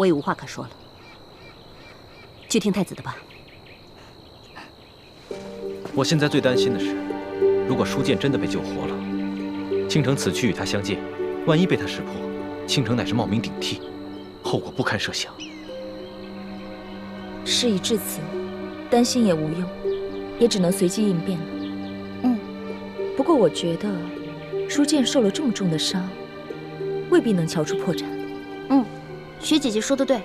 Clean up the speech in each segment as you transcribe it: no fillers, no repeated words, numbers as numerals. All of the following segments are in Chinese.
我也无话可说了，去听太子的吧。我现在最担心的是，如果舒剑真的被救活了，倾城此去与他相见，万一被他识破，倾城乃是冒名顶替，后果不堪设想。事已至此，担心也无用，也只能随机应变了。不过我觉得，舒剑受了这么重的伤，未必能瞧出破绽。雪姐姐说的对。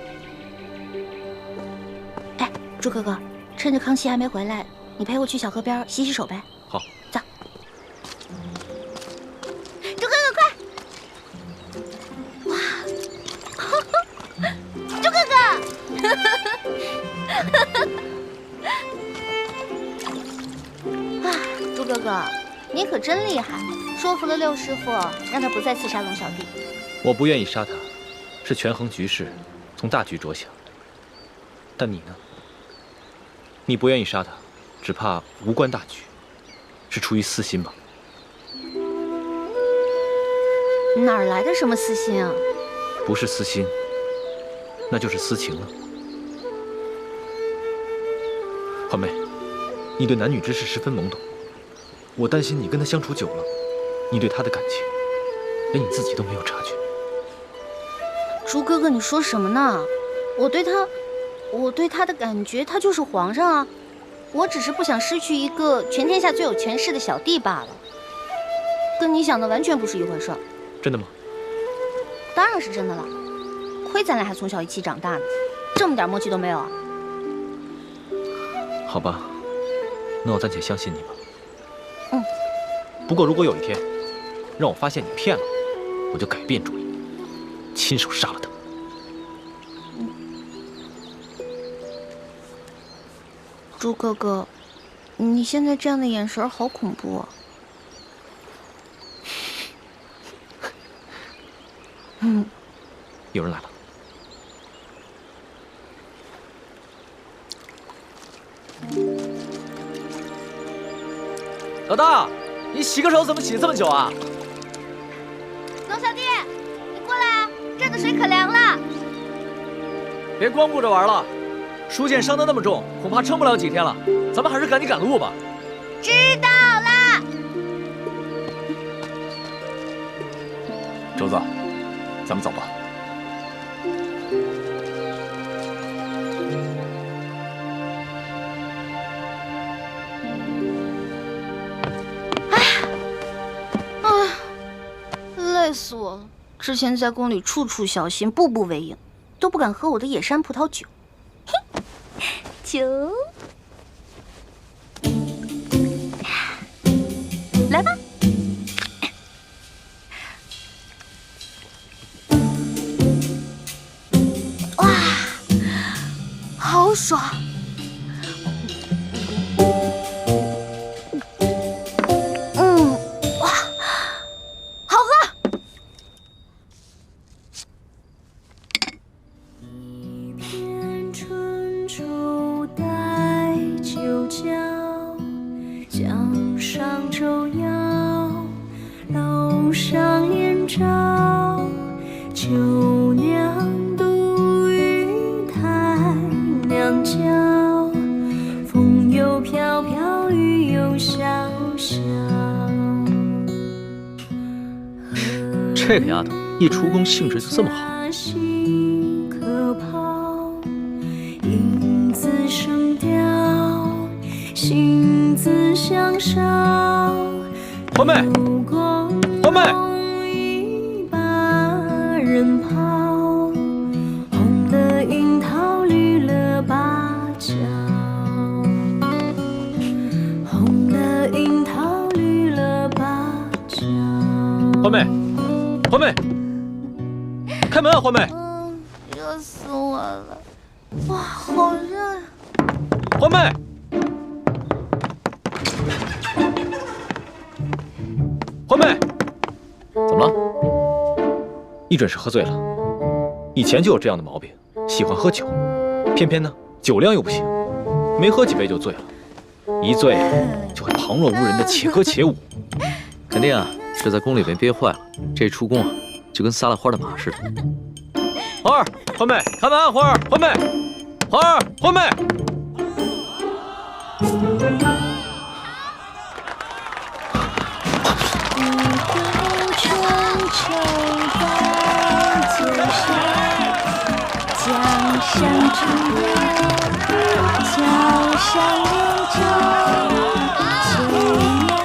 哎，朱哥哥，趁着康熙还没回来，你陪我去小河边洗洗手呗。好，走。朱哥哥，快！哇，朱哥哥！啊，朱哥哥，你可真厉害，说服了六师傅，让他不再刺杀龙小弟。我不愿意杀他，是权衡局势，从大局着想。但你呢？你不愿意杀他，只怕无关大局，是出于私心吧？哪儿来的什么私心啊？不是私心，那就是私情了。环妹，你对男女之事十分懵懂，我担心你跟他相处久了，你对他的感情，连你自己都没有察觉。朱哥哥，你说什么呢？我对他的感觉，他就是皇上啊！我只是不想失去一个全天下最有权势的小弟罢了，跟你想的完全不是一回事儿。真的吗？当然是真的了，亏咱俩还从小一起长大呢，这么点默契都没有啊！好吧，那我暂且相信你吧。不过如果有一天让我发现你骗了我，我就改变主意，亲手杀了他。朱哥哥，你现在这样的眼神好恐怖啊！有人来了。老大，你洗个手怎么洗这么久啊？龙小弟，你过来啊，这儿的水可凉了。别光顾着玩了，舒剑伤得那么重，恐怕撑不了几天了。咱们还是赶紧赶路吧。知道啦。周子，咱们走吧。累死我了！之前在宫里处处小心，步步为营，都不敢喝我的野山葡萄酒。嘿，酒，来吧。哇，好爽！这个丫头一出宫兴致就这么好。环妹，环妹。环妹，环妹，开门啊！环妹，热死我了！哇，好热呀！环妹，环妹，怎么了？你准是喝醉了。以前就有这样的毛病，喜欢喝酒，偏偏呢酒量又不行，没喝几杯就醉了，一醉就会旁若无人的且歌且舞。肯定啊。是在宫里面憋坏了，这出宫啊，就跟撒了欢的马似的。花儿，欢妹，开门！花儿，欢妹，花儿，欢妹。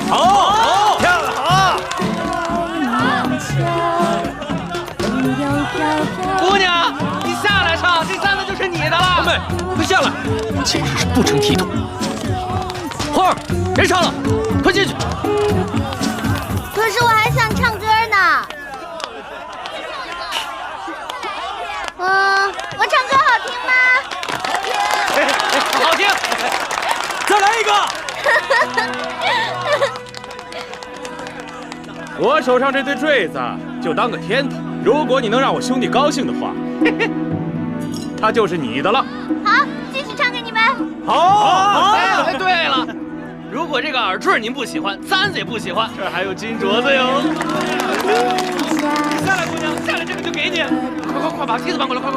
好，漂亮，好！姑娘，你下来唱，这3个就是你的了。欢妹，快下来！简直是不成体统。花儿，别唱了，快进去。可是我还想唱歌呢。我唱歌好听吗？好听。再来一个。我手上这对坠子就当个天头，如果你能让我兄弟高兴的话，它就是你的了。好，继续唱给你们。好。哎，对了，如果这个耳坠您不喜欢，簪子也不喜欢，这儿还有金镯子哟。下来，姑娘，下来，这个就给你。快把梯子搬过来，快！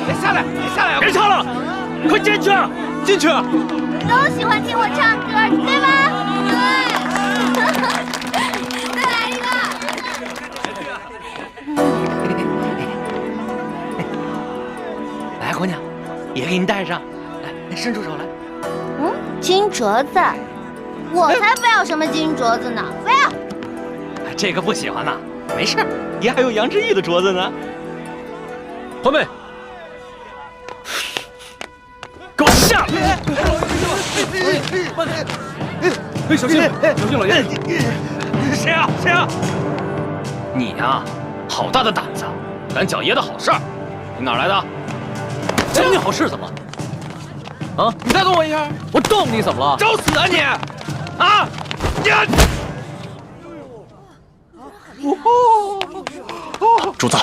哎，下来呀！别唱了，快进去，进去。都喜欢听我唱歌，对吧？对。再来一个。来，姑娘，也给你戴上。来，伸出手来。金镯子，我才不要什么金镯子呢！不要。这个不喜欢呐？没事，爷还有杨志毅的镯子呢。欢妹，给我下来！哎，小心，老爷！谁啊？你呀，好大的胆子，敢搅爷的好事儿！你哪来的？搅你好事怎么了？啊！你再动我一下，我动你怎么了？找死啊你！啊！主子，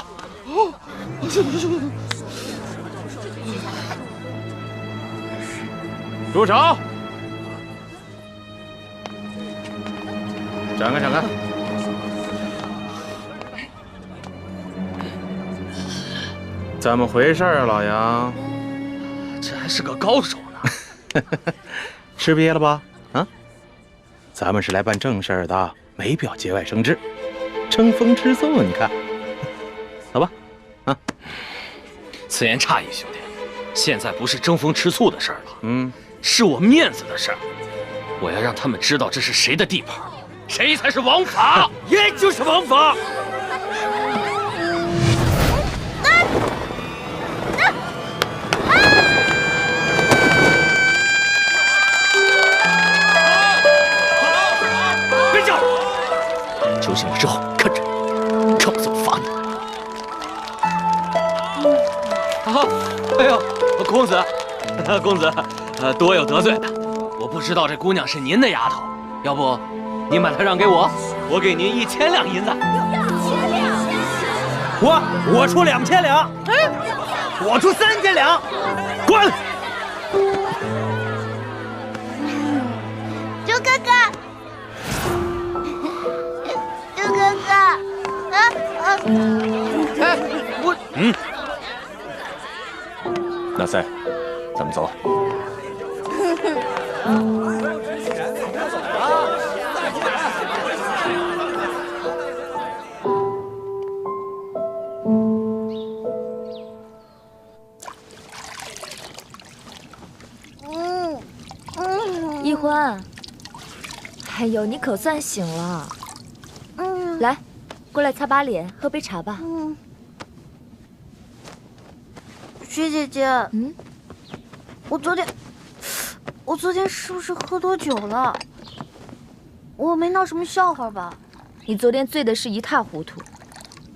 住手！展开！怎么回事啊，老杨？这还是个高手呢。吃瘪了吧？啊？咱们是来办正事儿的，没必要节外生枝，争风吃醋。你看，走吧。啊，此言差矣，兄弟。现在不是争风吃醋的事儿了，是我面子的事儿。我要让他们知道这是谁的地盘，谁才是王法。爷就是王法。别叫！酒醒了之后，看着，看我怎么罚你。哎呦，公子，多有得罪的。我不知道这姑娘是您的丫头，要不您把她让给我，我给您1000两银子。我出2000两，我出3000两，滚！猪哥哥，哎，我老三，咱们走。一欢，哎呦，你可算醒了。来，过来擦把脸，喝杯茶吧。徐姐姐，我昨天是不是喝多酒了？我没闹什么笑话吧？你昨天醉的是一塌糊涂，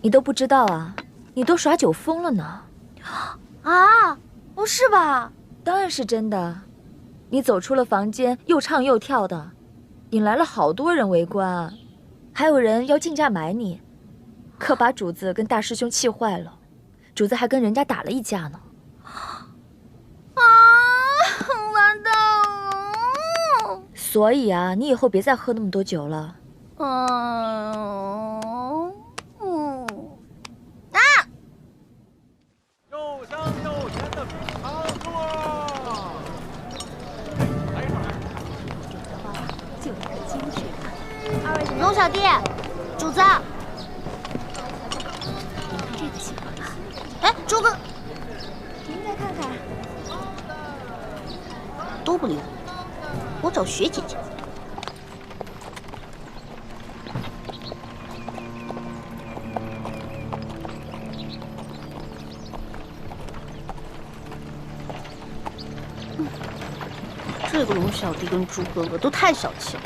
你都不知道啊？你都耍酒疯了呢。啊，不是吧？当然是真的。你走出了房间，又唱又跳的，引来了好多人围观，还有人要竞价买你，可把主子跟大师兄气坏了，主子还跟人家打了一架呢。完蛋了！所以啊，你以后别再喝那么多酒了。龙小弟，主子。这个喜欢吧？哎，朱哥，您再看看。都不理我找雪姐姐。这个龙小弟跟猪哥哥都太小气了，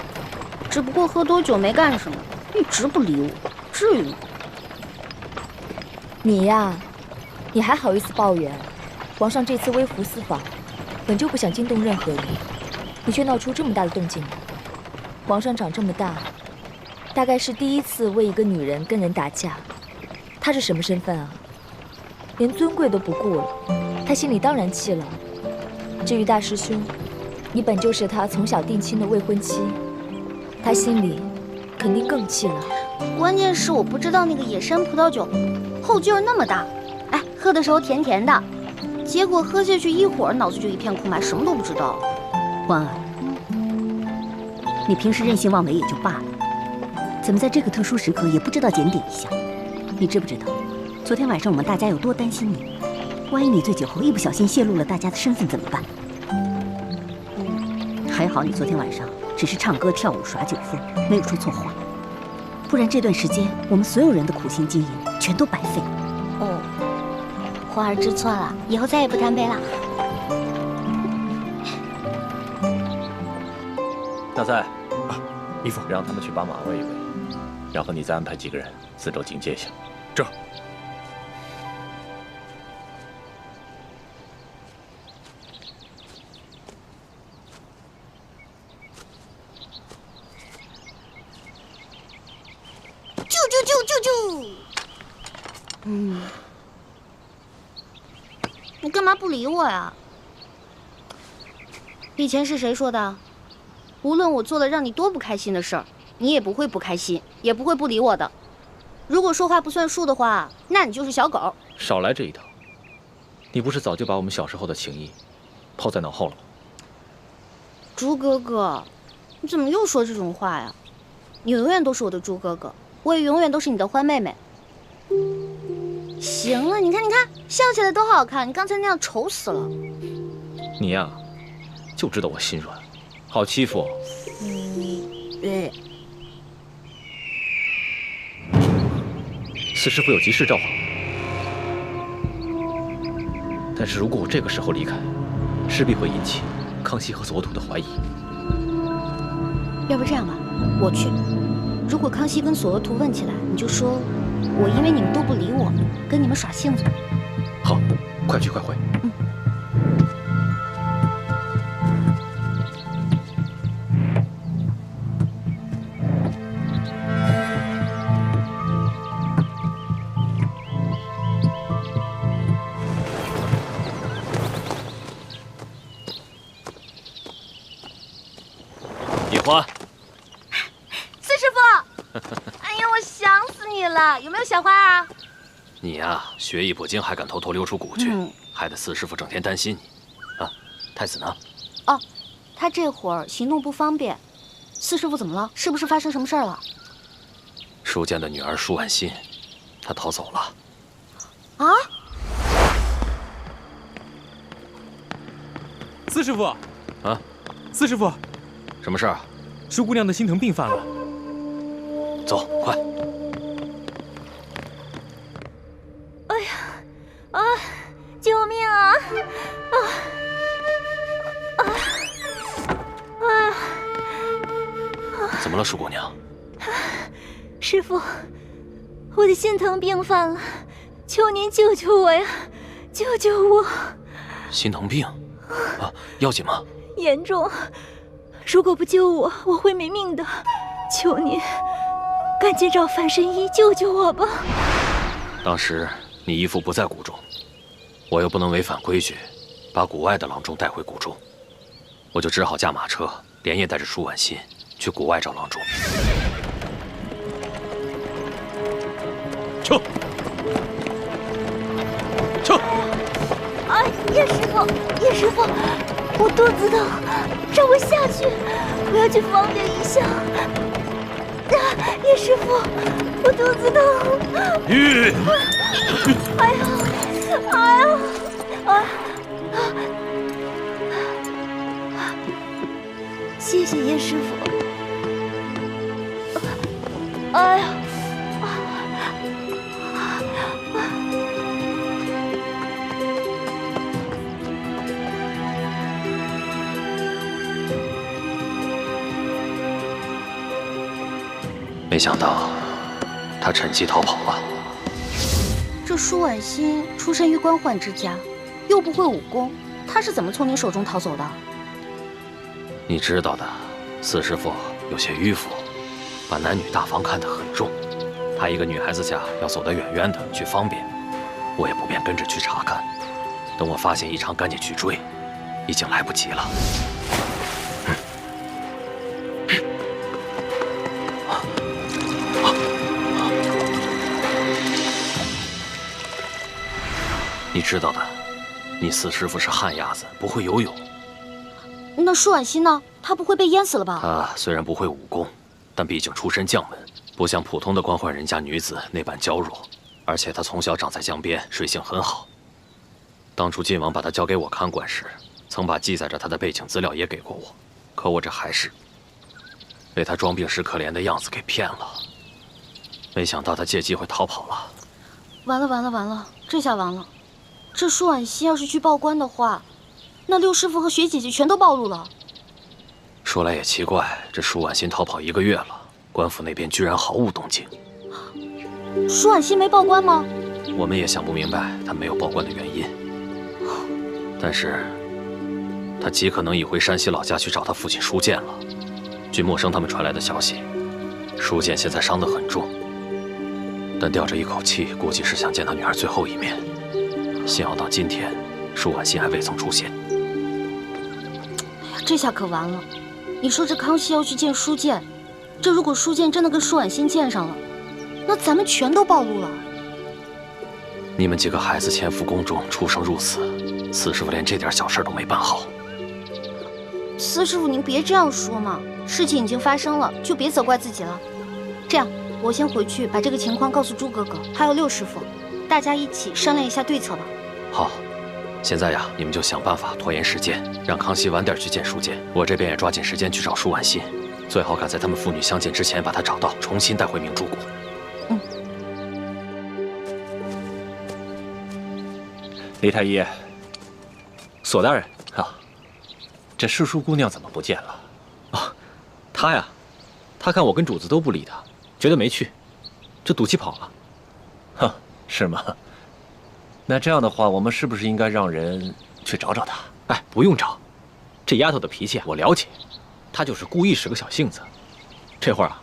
只不过喝多酒没干什么，一直不理我，至于吗？你呀，你还好意思抱怨？皇上这次微服私访，本就不想惊动任何人，你却闹出这么大的动静。皇上长这么大，大概是第一次为一个女人跟人打架。他是什么身份啊？连尊贵都不顾了，他心里当然气了。至于大师兄，你本就是他从小定亲的未婚妻，他心里肯定更气了。关键是我不知道那个野山葡萄酒后劲儿那么大，哎，喝的时候甜甜的，结果喝下去一会儿脑子就一片空白，什么都不知道。欢儿，你平时任性妄为也就罢了，怎么在这个特殊时刻也不知道检点一下？你知不知道，昨天晚上我们大家有多担心你？万一你醉酒后一不小心泄露了大家的身份怎么办？还好你昨天晚上只是唱歌跳舞耍酒疯，没有说错话，不然这段时间我们所有人的苦心经营全都白费了。哦，花儿知错了，以后再也不贪杯了。大赛，义父，让他们去把马喂一喂，然后你再安排几个人四周警戒一下。这。你干嘛不理我呀？以前是谁说的？无论我做了让你多不开心的事儿，你也不会不开心，也不会不理我的。如果说话不算数的话，那你就是小狗。少来这一套！你不是早就把我们小时候的情谊抛在脑后了吗？猪哥哥，你怎么又说这种话呀？你永远都是我的猪哥哥，我也永远都是你的欢妹妹。行了，你看，笑起来多好看，你刚才那样丑死了。你呀，就知道我心软，好欺负。四师傅有急事召唤我，但是如果我这个时候离开，势必会引起康熙和索图的怀疑。要不这样吧，我去。如果康熙跟索额图问起来，你就说我因为你们都不理我，跟你们耍性子。好，快去快回。野花，四师傅，哎呀，我想死你了！有没有小花啊？你呀，学艺不精，还敢偷偷溜出谷去，害得四师傅整天担心你。啊，太子呢？哦，他这会儿行动不方便。四师傅怎么了？是不是发生什么事儿了？舒剑的女儿舒婉心，她逃走了。啊？四师傅，啊，四师傅，什么事儿？舒姑娘的心疼病犯了。走，快！哎呀，啊！救命啊！怎么了，舒姑娘？师傅，我的心疼病犯了，求您救救我呀！救救我！心疼病？啊，要紧吗？严重，如果不救我，我会没命的。求您，赶紧找范神医救救我吧。当时你姨父不在谷中，我又不能违反规矩，把谷外的郎中带回谷中，我就只好驾马车，连夜带着舒婉心去谷外找郎中。撤！撤！哎，叶师傅，叶师傅，我肚子疼，让我下去，我要去方便一下。叶师傅，我肚子疼。哎呀！谢谢叶师傅。哎呀！没想到他趁机逃跑了。这舒婉欣出身于官宦之家，又不会武功，她是怎么从你手中逃走的？你知道的，四师傅有些迂腐，把男女大防看得很重。她一个女孩子家要走得远远的去方便，我也不便跟着去查看。等我发现异常，赶紧去追，已经来不及了。你知道的，你四师傅是旱鸭子，不会游泳。那舒婉欣呢？她不会被淹死了吧？她虽然不会武功，但毕竟出身将门，不像普通的官宦人家女子那般娇弱。而且她从小长在江边，水性很好。当初晋王把她交给我看管时，曾把记载着她的背景资料也给过我，可我这还是被她装病时可怜的样子给骗了。没想到她借机会逃跑了。完了，这下完了。这舒婉欣要是去报官的话，那六师傅和雪姐姐全都暴露了。说来也奇怪，这舒婉欣逃跑1个月了，官府那边居然毫无动静。舒婉欣没报官吗？我们也想不明白她没有报官的原因。但是，她极可能已回山西老家去找她父亲舒建了。据默生他们传来的消息，舒建现在伤得很重，但吊着一口气，估计是想见他女儿最后一面。幸好到今天，舒婉欣还未曾出现。哎呀，这下可完了！你说这康熙要去见舒建，这如果舒建真的跟舒婉欣见上了，那咱们全都暴露了。你们几个孩子潜伏宫中，出生入死，四师傅连这点小事都没办好。四师傅，您别这样说嘛，事情已经发生了，就别责怪自己了。这样，我先回去把这个情况告诉朱哥哥，还有六师傅，大家一起商量一下对策吧。好，现在呀，你们就想办法拖延时间，让康熙晚点去见舒建。我这边也抓紧时间去找舒婉欣，最好赶在他们父女相见之前把她找到，重新带回明珠谷。李太医，索大人啊，这世淑姑娘怎么不见了？啊，她呀，她看我跟主子都不理她，觉得没趣，就赌气跑了。哼，是吗？那这样的话，我们是不是应该让人去找找她？哎，不用找，这丫头的脾气我了解，她就是故意使个小性子。这会儿啊，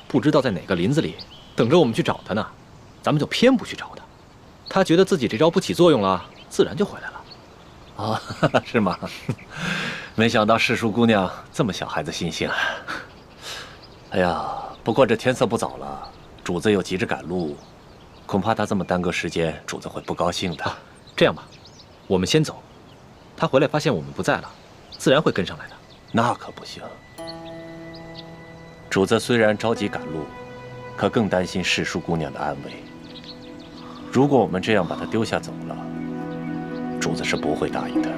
不知道在哪个林子里等着我们去找她呢，咱们就偏不去找她。她觉得自己这招不起作用了，自然就回来了。啊，是吗？没想到世淑姑娘这么小孩子心性。哎呀，不过这天色不早了，主子又急着赶路，恐怕她这么耽搁时间，主子会不高兴的。这样吧，我们先走，她回来发现我们不在了，自然会跟上来的。那可不行。主子虽然着急赶路，可更担心世淑姑娘的安危。如果我们这样把她丢下走了，主子是不会答应的。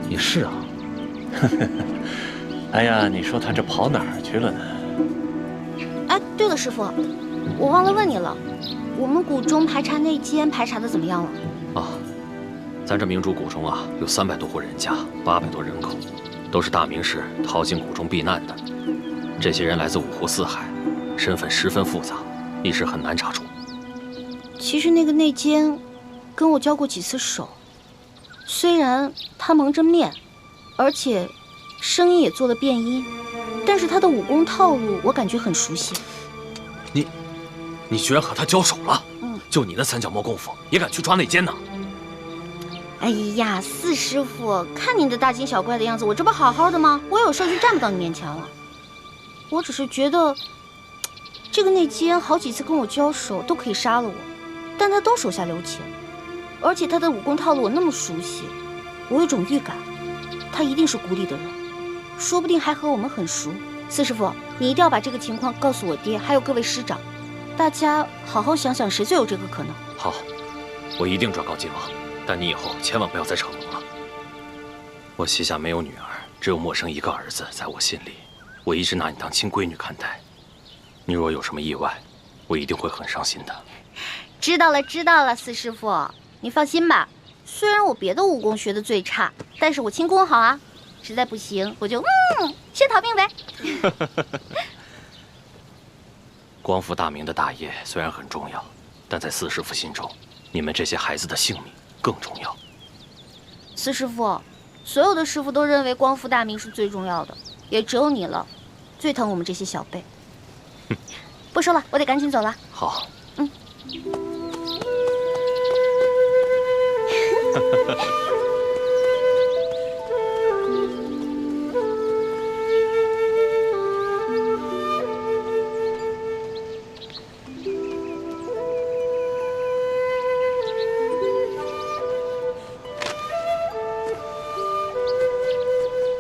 也是啊。哎呀，你说她这跑哪儿去了呢？哎，对了，师傅，我忘了问你了，我们谷中排查内奸排查的怎么样了？啊，咱这明珠谷中啊，有300多户人家，800多人口，都是大名士逃进谷中避难的。这些人来自5湖4海，身份十分复杂，一时很难查出。其实那个内奸跟我交过几次手，虽然他蒙着面，而且声音也做了变音，但是他的武功套路我感觉很熟悉。你居然和他交手了？就你那3脚猫功夫，也敢去抓内奸呢？哎呀，四师傅，看你的大惊小怪的样子，我这不好好的吗？我有事就站不到你面前了。我只是觉得，这个内奸好几次跟我交手都可以杀了我，但他都手下留情，而且他的武功套路我那么熟悉，我有种预感，他一定是谷里的人。说不定还和我们很熟。四师傅，你一定要把这个情况告诉我爹，还有各位师长，大家好好想想，谁最有这个可能。好，我一定转告晋王，但你以后千万不要再逞能了。我膝下没有女儿，只有默生一个儿子，在我心里，我一直拿你当亲闺女看待。你若有什么意外，我一定会很伤心的。知道了，知道了，四师傅，你放心吧。虽然我别的武功学的最差，但是我轻功好啊。实在不行，我就先逃命呗。光复大明的大业虽然很重要，但在四师傅心中，你们这些孩子的性命更重要。四师傅，所有的师傅都认为光复大明是最重要的，也只有你了，最疼我们这些小辈。不说了，我得赶紧走了。好。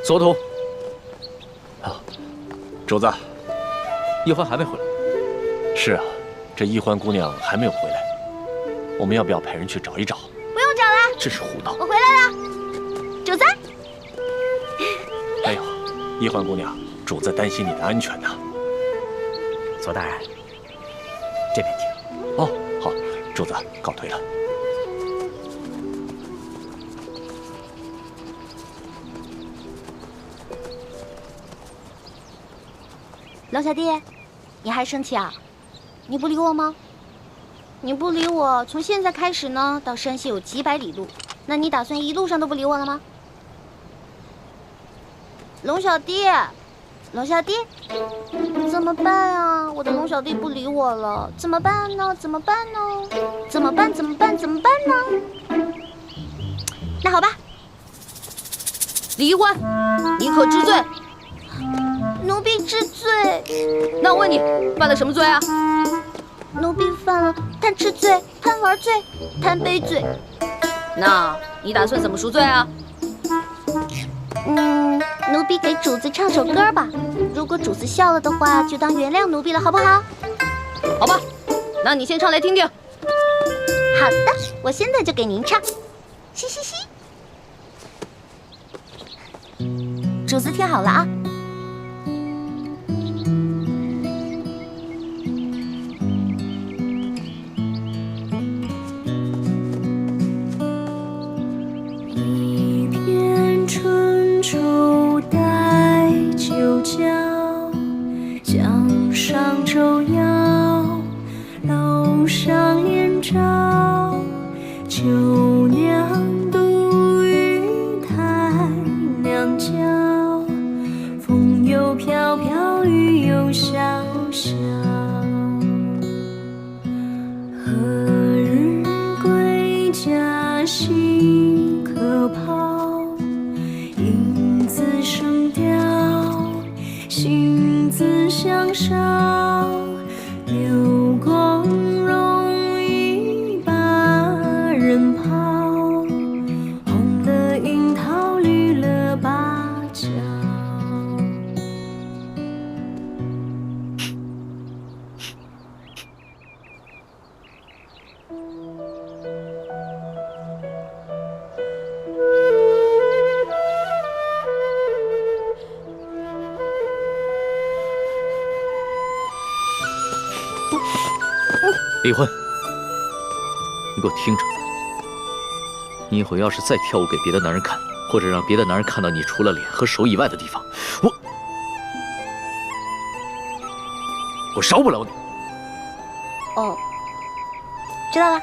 索土，主子，叶欢还没回来。是啊，这易欢姑娘还没有回来，我们要不要派人去找一找？不用找了，真是胡闹！我回来了，主子。没有，易欢姑娘，主子担心你的安全呢。左大人，这边请。哦，好，主子告退了。龙小弟，你还生气啊？你不理我吗？你不理我，从现在开始呢，到山西有几百里路，那你打算一路上都不理我了吗？龙小弟，龙小弟，怎么办啊？我的龙小弟不理我了，怎么办呢？怎么办呢？怎么办？怎么办？怎么办呢？那好吧，李易欢，你可知罪？奴婢知罪。那我问你，犯了什么罪啊？奴婢犯了贪吃罪、贪玩罪、贪杯罪。那你打算怎么赎罪啊？奴婢给主子唱首歌吧。如果主子笑了的话，就当原谅奴婢了，好不好？好吧，那你先唱来听听。好的，我现在就给您唱。嘻嘻嘻。主子听好了啊。江上舟摇，楼上燕巢。秋娘独语太娘娇，风又飘飘，雨又潇潇。何日归家兮可抛？影自生凋。心自相烧，流光容易把人抛，红了樱桃，绿了芭蕉。李欢，你给我听着，你以后要是再跳舞给别的男人看，或者让别的男人看到你除了脸和手以外的地方，我饶不了你。哦，知道了。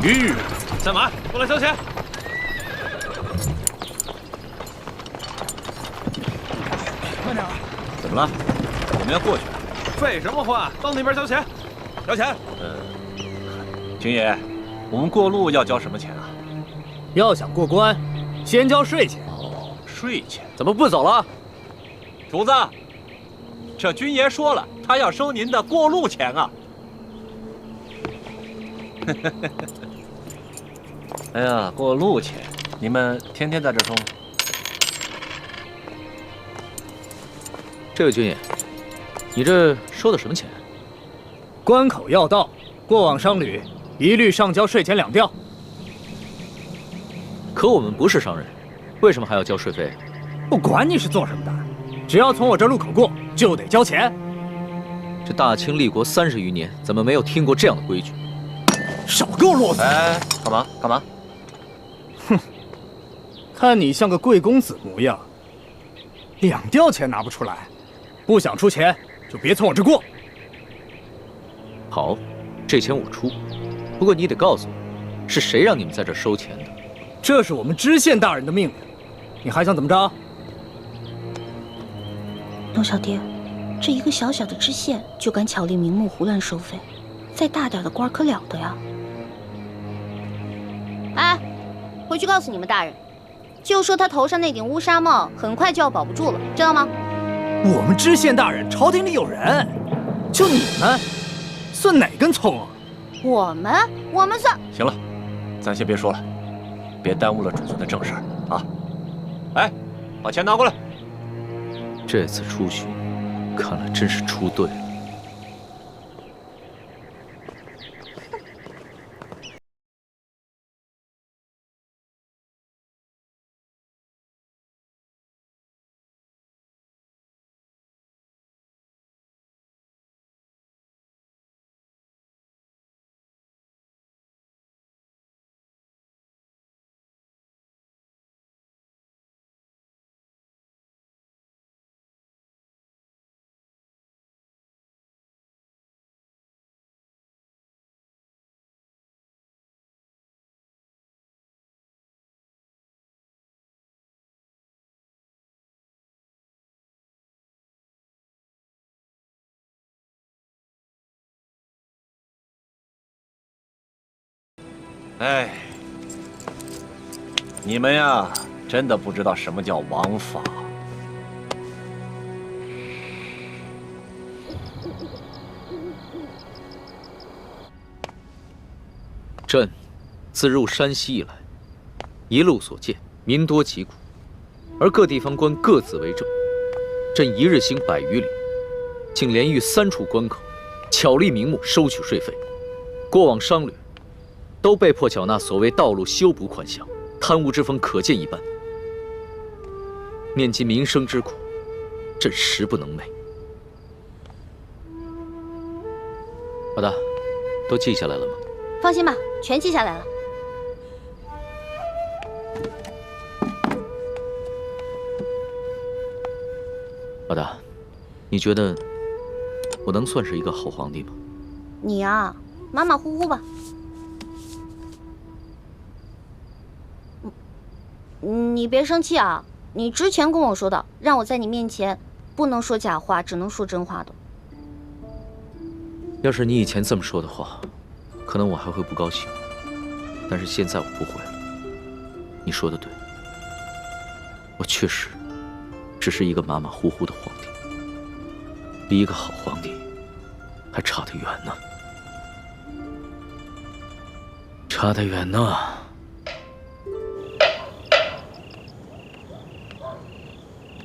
停！下马，过来交钱。慢点。怎么了？我们要过去。废什么话？到那边交钱。交钱。军爷，我们过路要交什么钱啊？要想过关，先交税钱。税钱？怎么不走了？主子，这军爷说了，他要收您的过路钱啊。哎呀，过路钱，你们天天在这收吗？这位军爷，你这收的什么钱？关口要道，过往商旅一律上交税前2吊。可我们不是商人，为什么还要交税费？不管你是做什么的，只要从我这路口过，就得交钱。这大清立国30余年，怎么没有听过这样的规矩？少给我啰嗦！哎，干嘛干嘛？哼，看你像个贵公子模样，2吊钱拿不出来，不想出钱就别从我这过。好，这钱我出，不过你得告诉我，是谁让你们在这收钱的？这是我们知县大人的命令，你还想怎么着？龙小爹，这一个小小的知县就敢巧立名目胡乱收费，再大点的官可了得呀！哎，回去告诉你们大人，就说他头上那顶乌纱帽很快就要保不住了，知道吗？我们知县大人朝廷里有人，就你们，算哪根葱啊？我们算……行了，咱先别说了，别耽误了主子的正事儿啊！哎，把钱拿过来。这次出巡，看来真是出对了。哎，你们呀，真的不知道什么叫王法。朕自入山西以来，一路所见，民多疾苦，而各地方官各自为政。朕一日行100余里，竟连遇3处关口，巧立名目收取税费。过往商旅都被迫缴纳所谓道路修补款项，贪污之风可见一斑。念及民生之苦，朕实不能寐。老大，都记下来了吗？放心吧，全记下来了。老大，你觉得我能算是一个好皇帝吗？你啊，马马虎虎吧。你别生气啊！你之前跟我说的，让我在你面前不能说假话，只能说真话的。要是你以前这么说的话，可能我还会不高兴。但是现在我不会了。你说的对，我确实只是一个马马虎虎的皇帝，离一个好皇帝还差得远呢，差得远呢。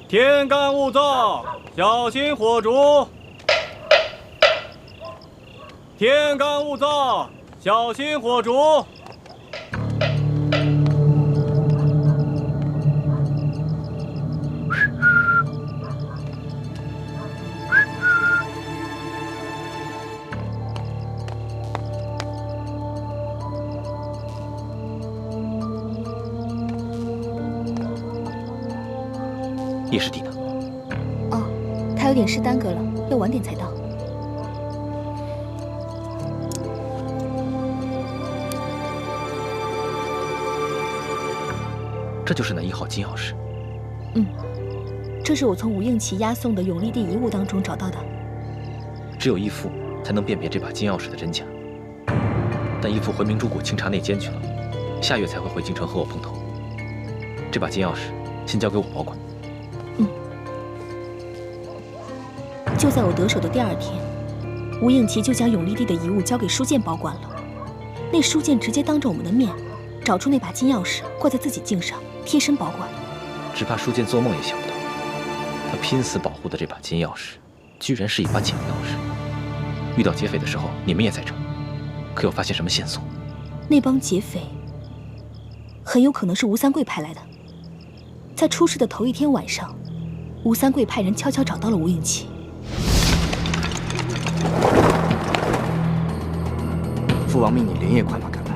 天干物燥，小心火烛。天干物燥，小心火烛。叶师弟呢？哦，他有点事耽搁了，要晚点才到。这就是那1号金钥匙。嗯，这是我从吴应奇押送的永历帝遗物当中找到的。只有义父才能辨别这把金钥匙的真假。但义父回明珠谷清查内奸去了，下月才会回京城和我碰头。这把金钥匙先交给我保管。就在我得手的第2天，吴应琪就将永历帝的遗物交给书剑保管了。那书剑直接当着我们的面，找出那把金钥匙挂在自己颈上，贴身保管。只怕书剑做梦也想不到，他拼死保护的这把金钥匙，居然是一把假钥匙。遇到劫匪的时候，你们也在这儿，可有发现什么线索？那帮劫匪很有可能是吴三桂派来的。在出事的头1天晚上，吴三桂派人悄悄找到了吴应琪。父王命你连夜快马赶来，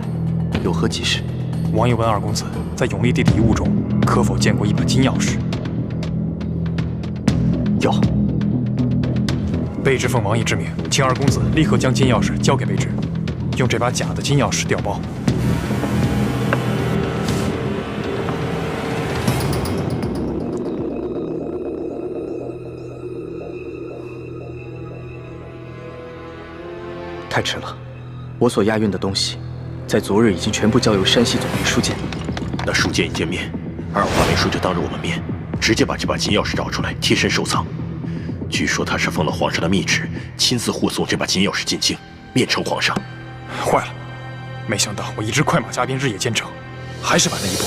有何急事？王爷问二公子，在永历帝的遗物中，可否见过一把金钥匙？有。卑职奉王爷之命，请二公子立刻将金钥匙交给卑职，用这把假的金钥匙调包。太迟了，我所押运的东西，在昨日已经全部交由山西总兵书剑。那书剑一见面，二华秘书就当着我们面，直接把这把金钥匙找出来，贴身收藏。据说他是奉了皇上的密旨，亲自护送这把金钥匙进京，面呈皇上。坏了，没想到我一直快马加鞭，日夜兼程，还是晚了一步。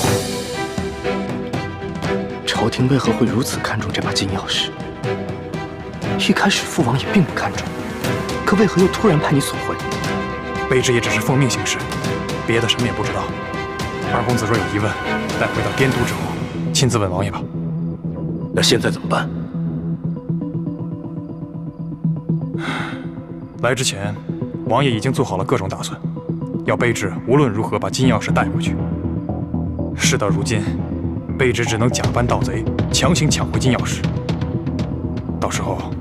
朝廷为何会如此看重这把金钥匙？一开始父王也并不看重。可为何又突然派你索回？卑职也只是奉命行事，别的什么也不知道。二公子若有疑问，待回到滇都之后，亲自问王爷吧。那现在怎么办？来之前，王爷已经做好了各种打算，要卑职无论如何把金钥匙带回去。事到如今，卑职只能假扮盗贼，强行抢回金钥匙。到时候，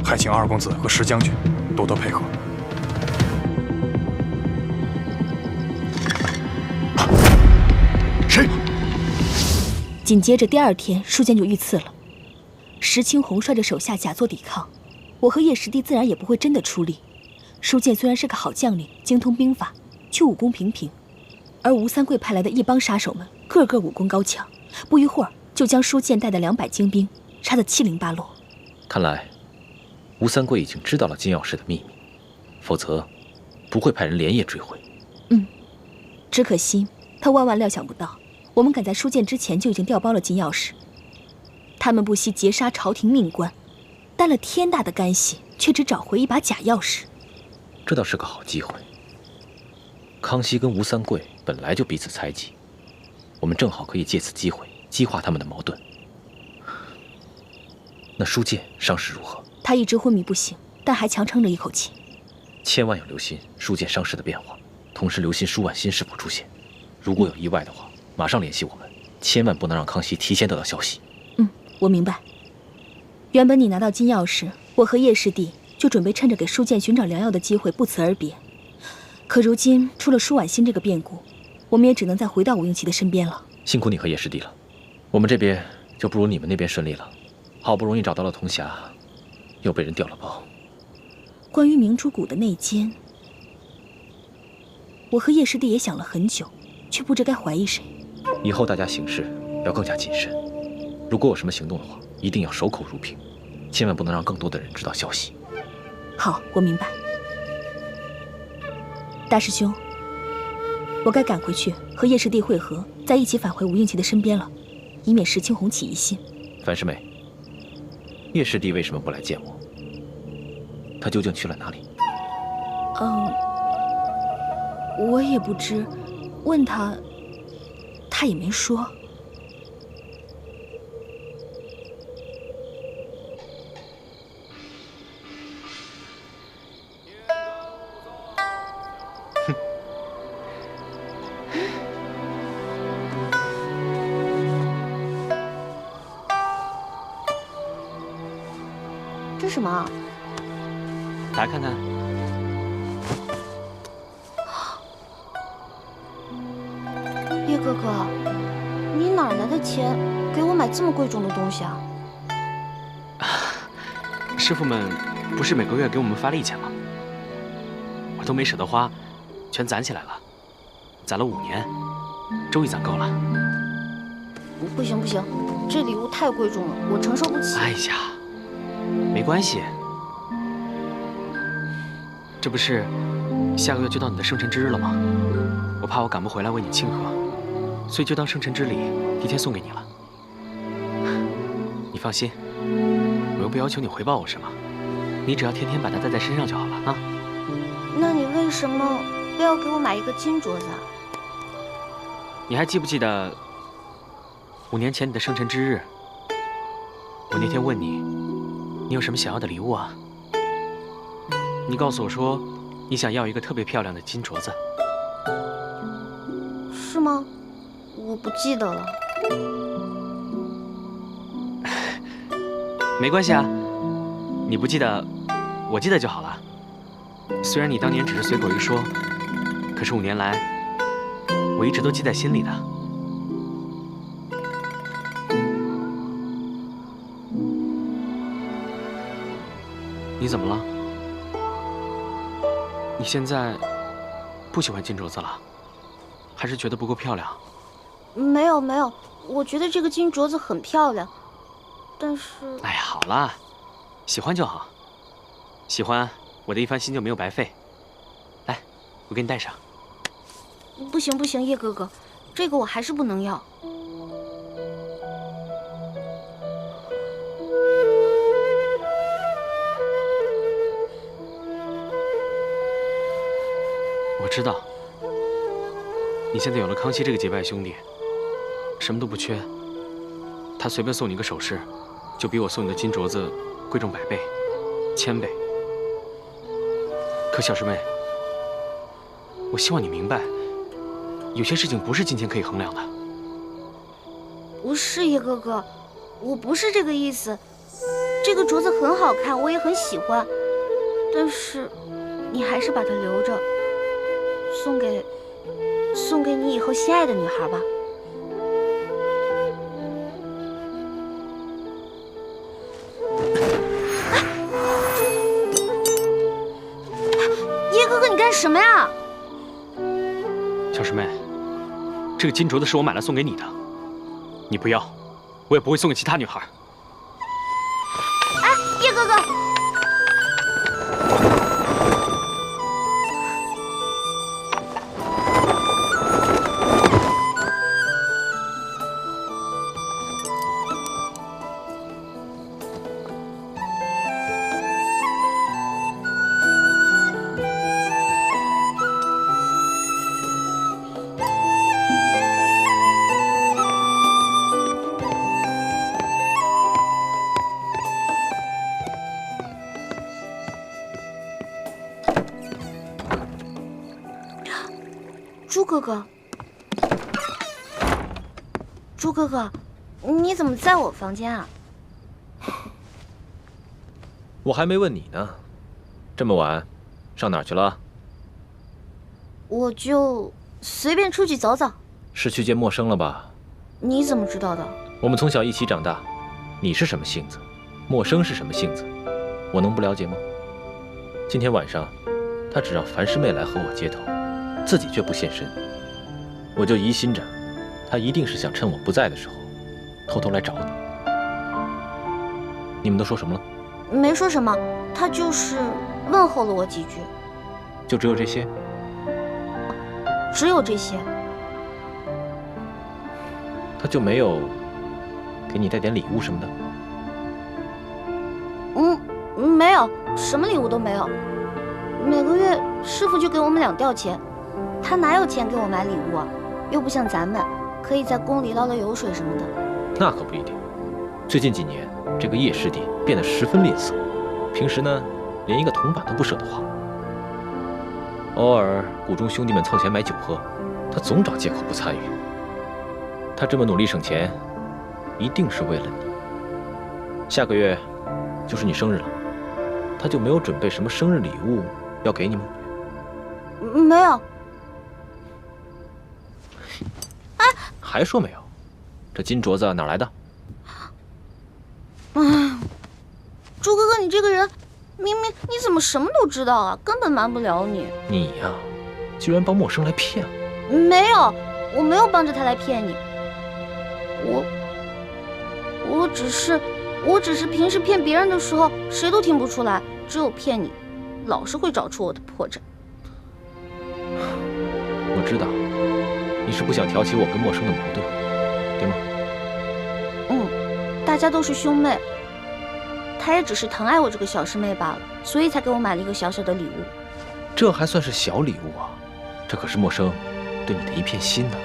还请二公子和石将军多多配合。谁？紧接着第2天，书剑就遇刺了。石青红率着手下假作抵抗，我和叶师弟自然也不会真的出力。书剑虽然是个好将领，精通兵法，却武功平平，而吴三桂派来的一帮杀手们，个个武功高强，不一会儿就将书剑带的200精兵杀得七零八落。看来吴三桂已经知道了金钥匙的秘密，否则不会派人连夜追回。只可惜他万万料想不到，我们赶在书剑之前就已经调包了金钥匙。他们不惜劫杀朝廷命官，担了天大的干系，却只找回一把假钥匙。这倒是个好机会。康熙跟吴三桂本来就彼此猜忌，我们正好可以借此机会激化他们的矛盾。那书剑伤势如何？他一直昏迷不醒，但还强撑着一口气。千万要留心书剑伤势的变化，同时留心舒婉心是否出现。如果有意外的话，马上联系我们，千万不能让康熙提前得到消息。我明白。原本你拿到金钥匙，我和叶师弟就准备趁着给书剑寻找良药的机会不辞而别。可如今出了舒婉心这个变故，我们也只能再回到吴应琪的身边了。辛苦你和叶师弟了，我们这边就不如你们那边顺利了。好不容易找到了铜匣，又被人调了包。关于明珠谷的内奸，我和叶师弟也想了很久，却不知该怀疑谁。以后大家行事要更加谨慎，如果有什么行动的话，一定要守口如瓶，千万不能让更多的人知道消息。好，我明白。大师兄，我该赶回去和叶师弟会合，再一起返回吴应琪的身边了，以免石青红起疑心。樊师妹，叶师弟为什么不来见我？他究竟去了哪里？我也不知，问他，他也没说。这什么？来看看。叶哥哥，你哪来的钱给我买这么贵重的东西啊？师傅们不是每个月给我们发利钱吗？我都没舍得花，全攒起来了，攒了5年，终于攒够了。不行不行，这礼物太贵重了，我承受不起。哎呀，没关系，这不是下个月就到你的生辰之日了吗？我怕我赶不回来为你庆贺，所以就当生辰之礼，提前送给你了。你放心，我又不要求你回报我什么，你只要天天把它带在身上就好了啊。那你为什么非要给我买一个金镯子啊？你还记不记得5年前你的生辰之日？我那天问你，你有什么想要的礼物啊？你告诉我说，你想要一个特别漂亮的金镯子。是吗？我不记得了。没关系啊，你不记得，我记得就好了。虽然你当年只是随口一说，可是5年来，我一直都记在心里的。你怎么了？你现在不喜欢金镯子了，还是觉得不够漂亮？没有没有，我觉得这个金镯子很漂亮，但是……哎呀，好啦，喜欢就好，喜欢我的一番心就没有白费。来，我给你戴上。不行不行，叶哥哥，这个我还是不能要。我知道，你现在有了康熙这个结拜兄弟，什么都不缺。他随便送你个首饰，就比我送你的金镯子贵重100倍、1000倍。可小师妹，我希望你明白，有些事情不是金钱可以衡量的。不是叶哥哥，我不是这个意思。这个镯子很好看，我也很喜欢，但是你还是把它留着。送给你以后心爱的女孩吧。叶哥哥，你干什么呀？小师妹，这个金镯子是我买来送给你的，你不要，我也不会送给其他女孩。哎，叶哥哥。朱哥哥，朱哥哥，你怎么在我房间啊？我还没问你呢，这么晚，上哪儿去了？我就随便出去走走。是去见陌生了吧？你怎么知道的？我们从小一起长大，你是什么性子，陌生是什么性子，我能不了解吗？今天晚上，他只让樊师妹来和我接头。自己却不现身，我就疑心着，他一定是想趁我不在的时候，偷偷来找你。你们都说什么了？没说什么，他就是问候了我几句。就只有这些？只有这些。他就没有给你带点礼物什么的？没有，什么礼物都没有。每个月师傅就给我们2吊钱。他哪有钱给我买礼物啊？又不像咱们，可以在宫里捞捞油水什么的。那可不一定。最近几年，这个叶师弟变得十分吝啬，平时呢，连一个铜板都不舍得花。偶尔谷中兄弟们凑钱买酒喝，他总找借口不参与。他这么努力省钱，一定是为了你。下个月就是你生日了，他就没有准备什么生日礼物要给你吗？没有。还说没有？这金镯子哪来的？朱哥哥，你这个人，明明你怎么什么都知道啊？根本瞒不了你。你呀，居然帮陌生来骗我！没有，我没有帮着他来骗你。我我只是平时骗别人的时候，谁都听不出来，只有骗你，老是会找出我的破绽。我知道，你是不想挑起我跟陌生的矛盾，对吗？大家都是兄妹，他也只是疼爱我这个小师妹罢了，所以才给我买了一个小小的礼物。这还算是小礼物啊，这可是陌生对你的一片心呢。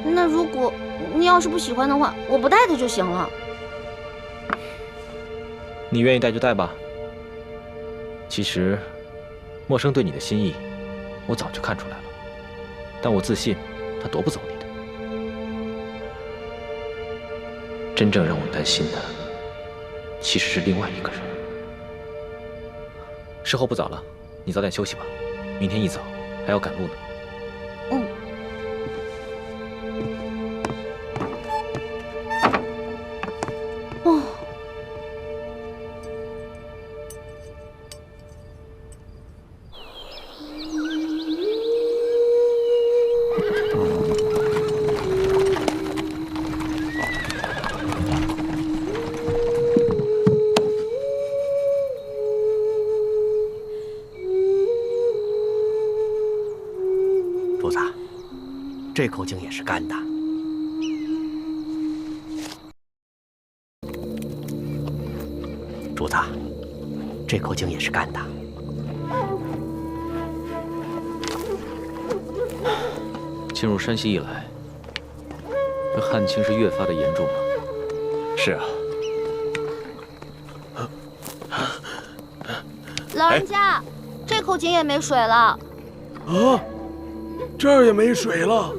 那如果你要是不喜欢的话，我不带它就行了。你愿意带就带吧。其实，陌生对你的心意，我早就看出来了，但我自信他夺不走你的。真正让我担心的，其实是另外一个人。时候不早了，你早点休息吧，明天一早还要赶路呢。主子，这口井也是干的。主子，这口井也是干的。进入山西以来，这旱情是越发的严重了。是啊。老人家，这口井也没水了。啊，这儿也没水了。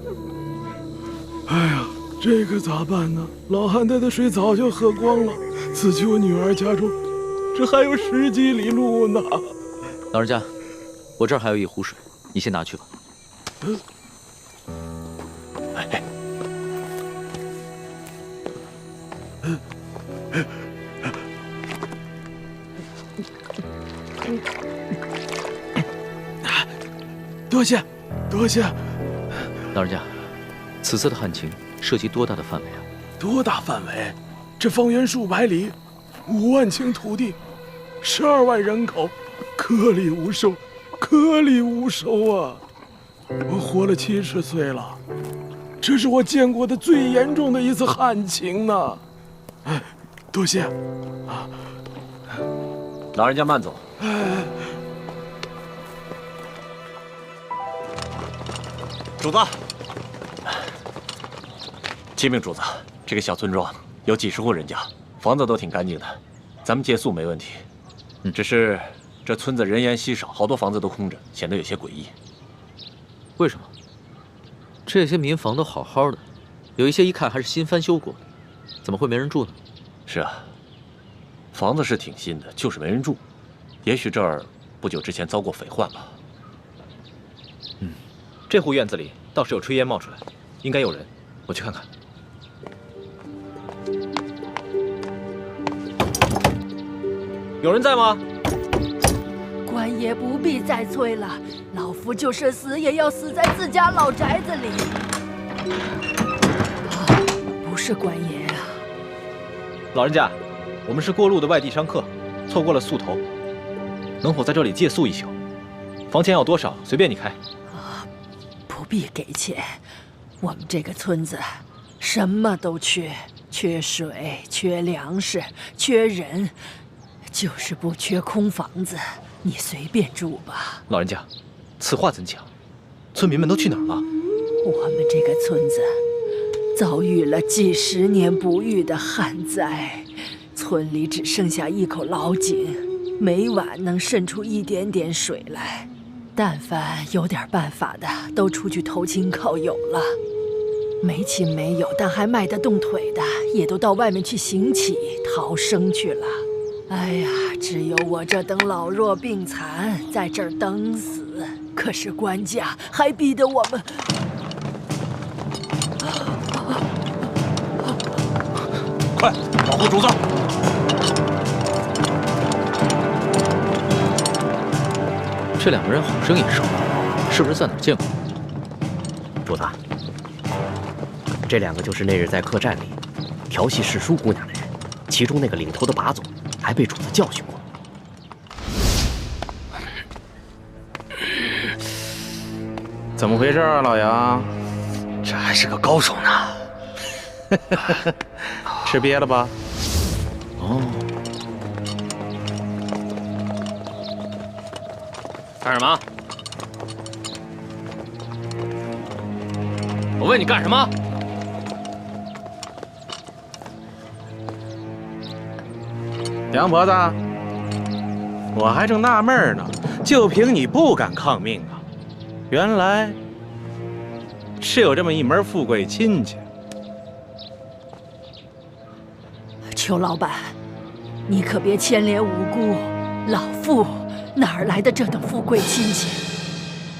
哎呀，这可咋办呢？老汉带的水早就喝光了，此去我女儿家中，这还有10几里路呢。老人家，我这儿还有一壶水，你先拿去吧。多谢，多谢。老人家，此次的旱情涉及多大的范围啊？多大范围？这方圆数百里，5万顷土地，12万人口，颗粒无收，颗粒无收啊！我活了70岁了，这是我见过的最严重的一次旱情呢。哎，多谢啊！老人家慢走。主子，启禀主子，这个小村庄有几十户人家，房子都挺干净的，咱们借宿没问题。只是这村子人烟稀少，好多房子都空着，显得有些诡异。为什么？这些民房都好好的，有一些一看还是新翻修过的，怎么会没人住呢？是啊，房子是挺新的，就是没人住。也许这儿不久之前遭过匪患吧。这户院子里倒是有炊烟冒出来，应该有人，我去看看。有人在吗？官爷不必再催了，老夫就是死也要死在自家老宅子里。不是官爷啊！老人家，我们是过路的外地商客，错过了宿头，能否在这里借宿一宿？房钱要多少，随便你开。不必给钱，我们这个村子什么都缺，缺水，缺粮食，缺人，就是不缺空房子。你随便住吧。老人家，此话怎讲？村民们都去哪儿了？我们这个村子遭遇了几10年不遇的旱灾，村里只剩下一口老井，每晚能渗出一点点水来。但凡有点办法的，都出去投亲靠友了；没亲没友但还迈得动腿的，也都到外面去行乞逃生去了。哎呀，只有我这等老弱病残在这儿等死。可是官家还逼得我们……快保护主子！这2个人好生眼熟，是不是在哪儿见过？主子，这2个就是那日在客栈里调戏世淑姑娘的人，其中那个领头的把总还被主子教训过。怎么回事啊，老杨？这还是个高手呢。吃瘪了吧？哦。干什么？我问你干什么？杨婆子，我还正纳闷呢，就凭你不敢抗命啊？原来是有这么一门富贵亲戚。裘老板，你可别牵连无辜，老妇哪儿来的这等富贵亲戚？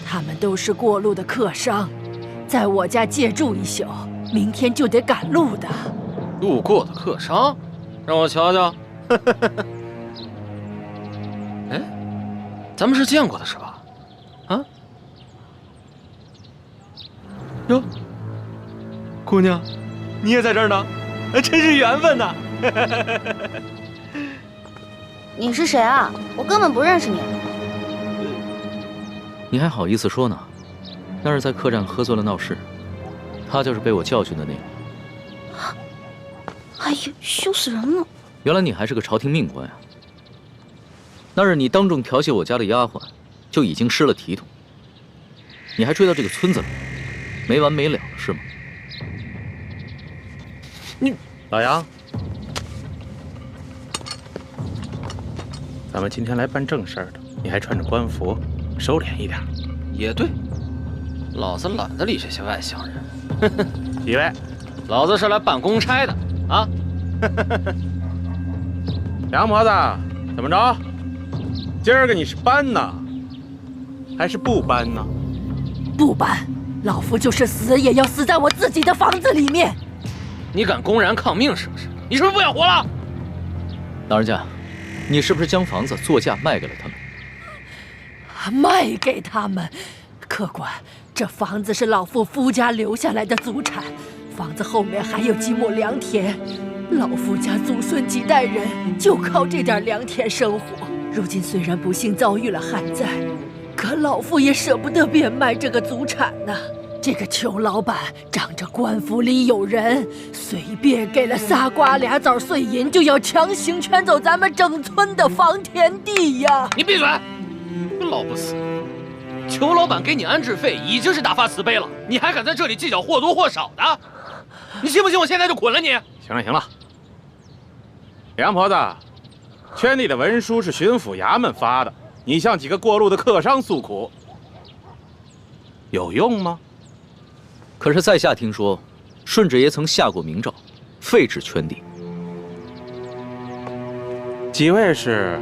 他们都是过路的客商，在我家借住一宿，明天就得赶路的。路过的客商，让我瞧瞧。哎，咱们是见过的是吧？啊？哟，姑娘，你也在这儿呢，真是缘分呐！你是谁啊？我根本不认识你。你还好意思说呢？那是在客栈喝醉了闹事，他就是被我教训的那个。哎呀，羞死人了！原来你还是个朝廷命官呀！那日你当众调戏我家的丫鬟，就已经失了体统。你还追到这个村子来，没完没了了是吗？你老杨，咱们今天来办正事儿的，你还穿着官服，收敛一点。也对，老子懒得理这些外乡人。几位，老子是来办公差的啊！杨婆子，怎么着？今儿个你是搬呢，还是不搬呢？不搬，老夫就是死也要死在我自己的房子里面。你敢公然抗命是不是？你是不是不想活了？老人家，你是不是将房子作价卖给了他们？卖给他们？客官，这房子是老夫夫家留下来的祖产，房子后面还有几亩良田。老夫家祖孙几代人就靠这点良田生活，如今虽然不幸遭遇了旱灾，可老夫也舍不得变卖这个祖产呐。这个裘老板仗着官府里有人，随便给了仨瓜俩枣碎银，就要强行圈走咱们整村的房田地呀！你闭嘴！老不死！裘老板给你安置费已经是大发慈悲了，你还敢在这里计较或多或少的？你信不信我现在就捆了你？行了行了，杨婆子，圈地的文书是巡抚衙门发的，你向几个过路的客商诉苦，有用吗？可是在下听说，顺治爷曾下过明诏，废止圈地。几位是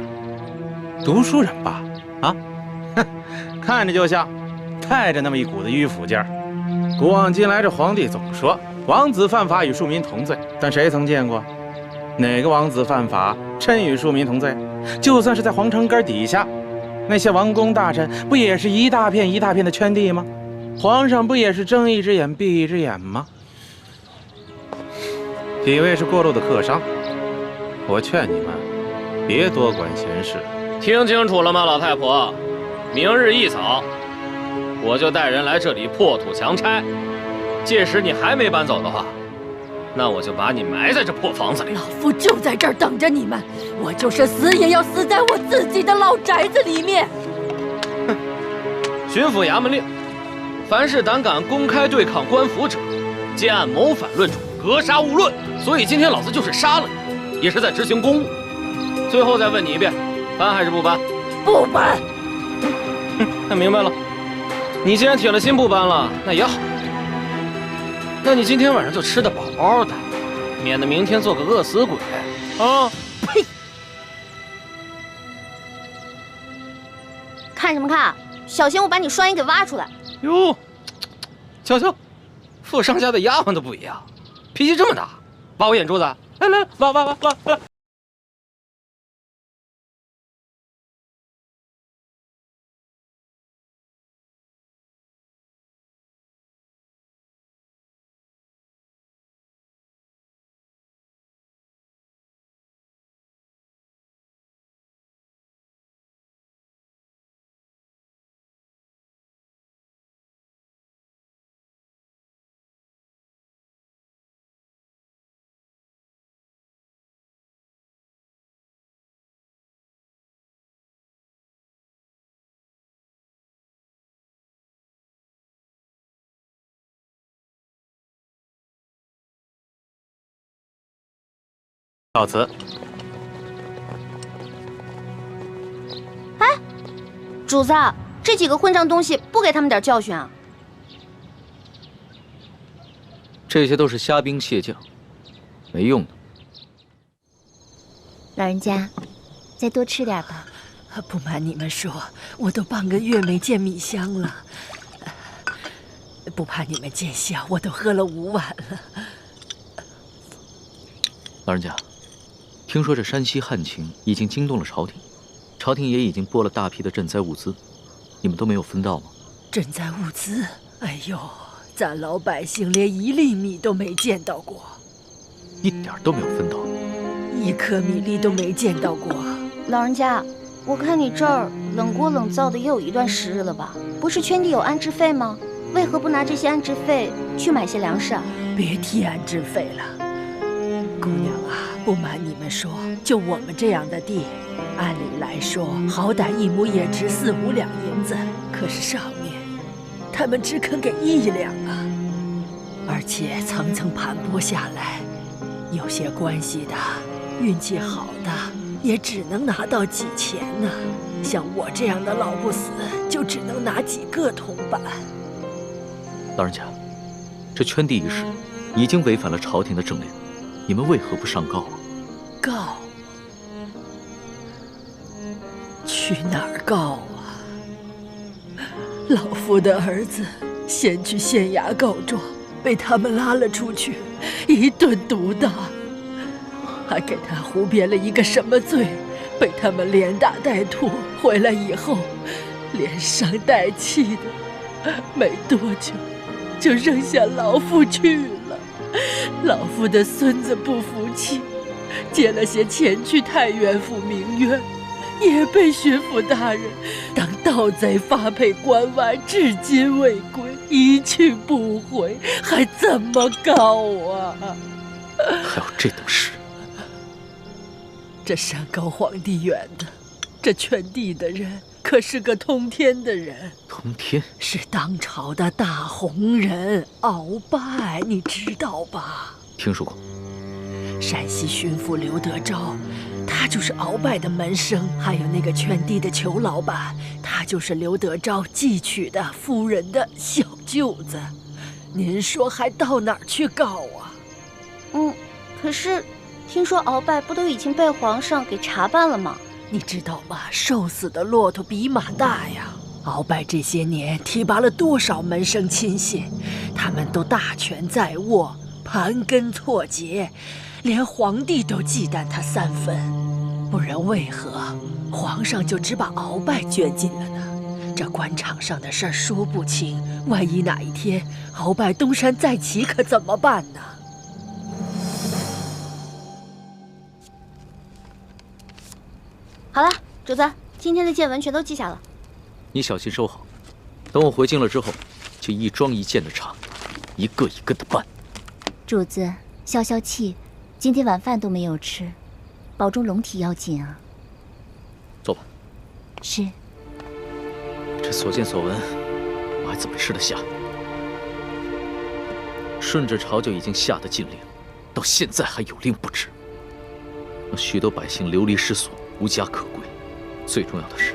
读书人吧？啊，哼，看着就像，带着那么一股子迂腐劲儿。古往今来，这皇帝总说王子犯法与庶民同罪，但谁曾见过哪个王子犯法真与庶民同罪？就算是在皇城根底下，那些王公大臣不也是一大片一大片的圈地吗？皇上不也是睁一只眼闭一只眼吗？几位是过路的客商，我劝你们别多管闲事。听清楚了吗，老太婆？明日一早，我就带人来这里破土强拆。届时你还没搬走的话，那我就把你埋在这破房子里。老夫就在这儿等着你们，我就是死也要死在我自己的老宅子里面。哼！巡抚衙门令，凡是胆敢公开对抗官府者，皆按谋反论处，格杀勿论。所以今天老子就是杀了你，也是在执行公务。最后再问你一遍，搬还是不搬？不搬。那明白了。你既然铁了心不搬了，那也好。那你今天晚上就吃得饱饱的，免得明天做个饿死鬼啊！呸！看什么看？小心我把你双眼给挖出来！哟，瞧瞧，富商家的丫鬟都不一样，脾气这么大，挖我眼珠子！来来，挖！到此。哎，主子，这几个混账东西不给他们点教训啊？这些都是虾兵蟹将，没用的。老人家，再多吃点吧。不瞒你们说，我都半个月没见米香了。不怕你们见笑，我都喝了5碗了。老人家，听说这山西旱情已经惊动了朝廷，朝廷也已经拨了大批的赈灾物资，你们都没有分到吗？赈灾物资？哎呦，咱老百姓连1粒米都没见到过，一点都没有分到，1颗米粒都没见到过。老人家，我看你这儿冷锅冷灶的也有一段时日了吧？不是圈地有安置费吗？为何不拿这些安置费去买些粮食啊？别提安置费了，姑娘啊，不瞒你们说，就我们这样的地，按理来说，好歹1亩也值4、5两银子，可是上面他们只肯给1两啊，而且层层盘剥下来，有些关系的、运气好的，也只能拿到几钱呢。像我这样的老不死，就只能拿几个铜板。老人家，这圈地一事已经违反了朝廷的政令，你们为何不上告啊？告？去哪儿告啊？老夫的儿子先去县衙告状，被他们拉了出去，一顿毒打，还给他胡编了一个什么罪，被他们连打带拖，回来以后连伤带气的，没多久就扔下老夫去了。老夫的孙子不服气，借了些钱去太原府鸣冤，也被巡抚大人当盗贼发配关外，至今未归，一去不回，还怎么告啊？还有这等事？这山高皇帝远的，这圈地的人可是个通天的人。通天？是当朝的大红人鳌拜，你知道吧？听说过。山西巡抚刘德昭，他就是鳌拜的门生，还有那个圈地的裘老板，他就是刘德昭寄娶的夫人的小舅子。您说还到哪儿去告啊？可是听说鳌拜不都已经被皇上给查办了吗？你知道吗？瘦死的骆驼比马大呀！鳌拜这些年提拔了多少门生亲信，他们都大权在握，盘根错节，连皇帝都忌惮他3分。不然为何皇上就只把鳌拜卷进了呢？这官场上的事儿说不清，万一哪一天鳌拜东山再起，可怎么办呢？好了，主子，今天的见闻全都记下了。你小心收好，等我回京了之后，就一桩一件的查，一个一个的办。主子，消消气，今天晚饭都没有吃，保重龙体要紧啊。坐吧。是。这所见所闻，我还怎么吃得下？顺着朝就已经下的禁令，到现在还有令不止，让许多百姓流离失所，无家可归。最重要的是，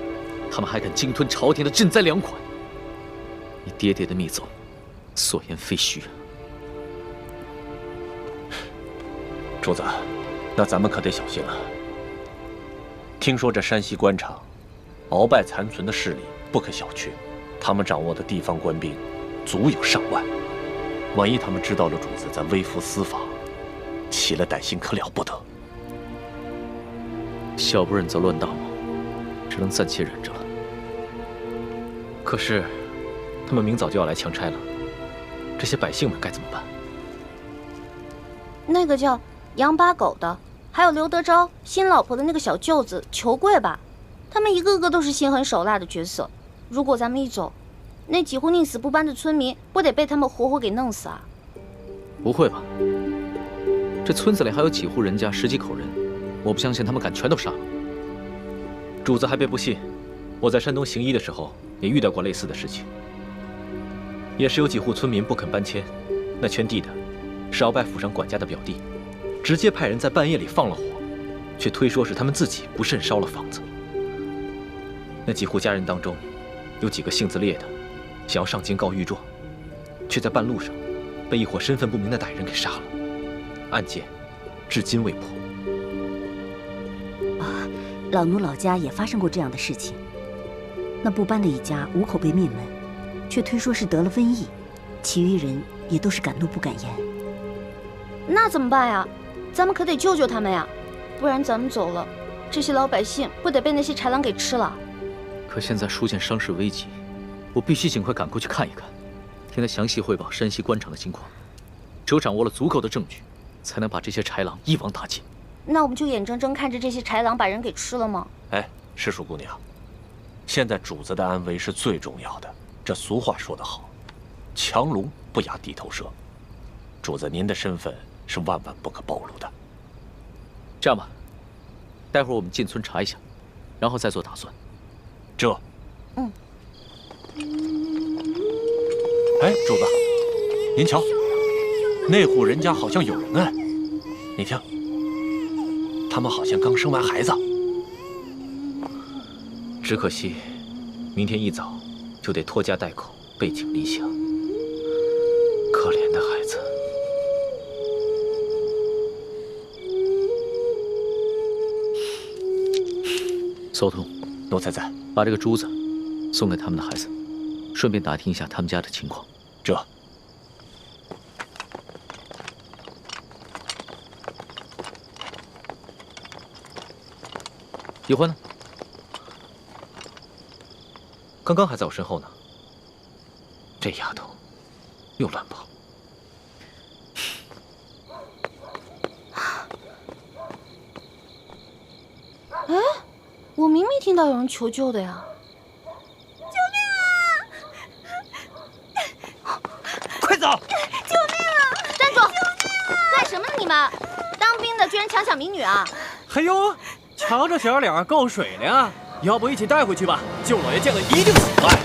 他们还敢鲸吞朝廷的赈灾粮款。你爹爹的密奏，所言非虚啊。主子，那咱们可得小心了。听说这山西官场，鳌拜残存的势力不可小觑，他们掌握的地方官兵足有上万。万一他们知道了主子在微服私访，起了歹心可了不得。小不忍则乱大谋，只能暂且忍着了。可是，他们明早就要来强拆了，这些百姓们该怎么办？那个叫杨八狗的，还有刘德昭新老婆的那个小舅子裘贵吧，他们一个个都是心狠手辣的角色。如果咱们一走，那几户宁死不搬的村民不得被他们活活给弄死啊？不会吧？这村子里还有几户人家，10几口人，我不相信他们敢全都杀了。主子还别不信，我在山东行医的时候也遇到过类似的事情，也是有几户村民不肯搬迁，那圈地的是鳌拜府上管家的表弟，直接派人在半夜里放了火，却推说是他们自己不慎烧了房子。那几户家人当中，有几个性子烈的，想要上京告御状，却在半路上被一伙身份不明的歹人给杀了。案件至今未破。啊，老奴老家也发生过这样的事情。那部班的一家5口被灭门，却推说是得了瘟疫，其余人也都是敢怒不敢言。那怎么办呀？咱们可得救救他们呀，不然咱们走了，这些老百姓不得被那些豺狼给吃了？可现在书建伤势危急，我必须尽快赶过去看一看，听他详细汇报山西官场的情况。只有掌握了足够的证据，才能把这些豺狼一网打尽。那我们就眼睁睁看着这些豺狼把人给吃了吗？哎，师叔姑娘，现在主子的安危是最重要的。这俗话说得好，强龙不压地头蛇。主子您的身份是万万不可暴露的。这样吧，待会儿我们进村查一下，然后再做打算。这，哎，主子，您瞧，那户人家好像有人哎，你听，他们好像刚生完孩子。只可惜，明天一早就得拖家带口背井离乡。可怜的孩子。搜通，奴才在。把这个珠子送给他们的孩子，顺便打听一下他们家的情况。这。叶欢呢？刚刚还在我身后呢。这丫头又乱跑。哎，我明明听到有人求救的呀！救命啊！快走！救命啊！站住！干什么呢你们？当兵的居然强抢民女啊！哎呦，瞧这小脸够水灵啊！要不一起带回去吧？舅老爷见了一定喜欢。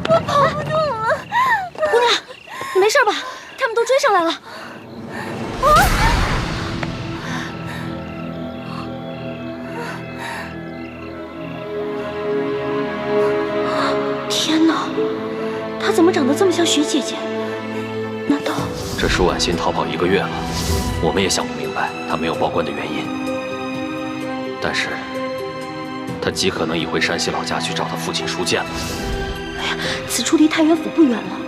我跑不动了。姑娘，你没事吧？他们都追上来了。天哪，她怎么长得这么像徐姐姐？难道这舒婉欣逃跑1个月了，我们也想不明白她没有报官的原因。但是，她极可能已回山西老家去找她父亲舒剑了。哎呀，此处离太原府不远了。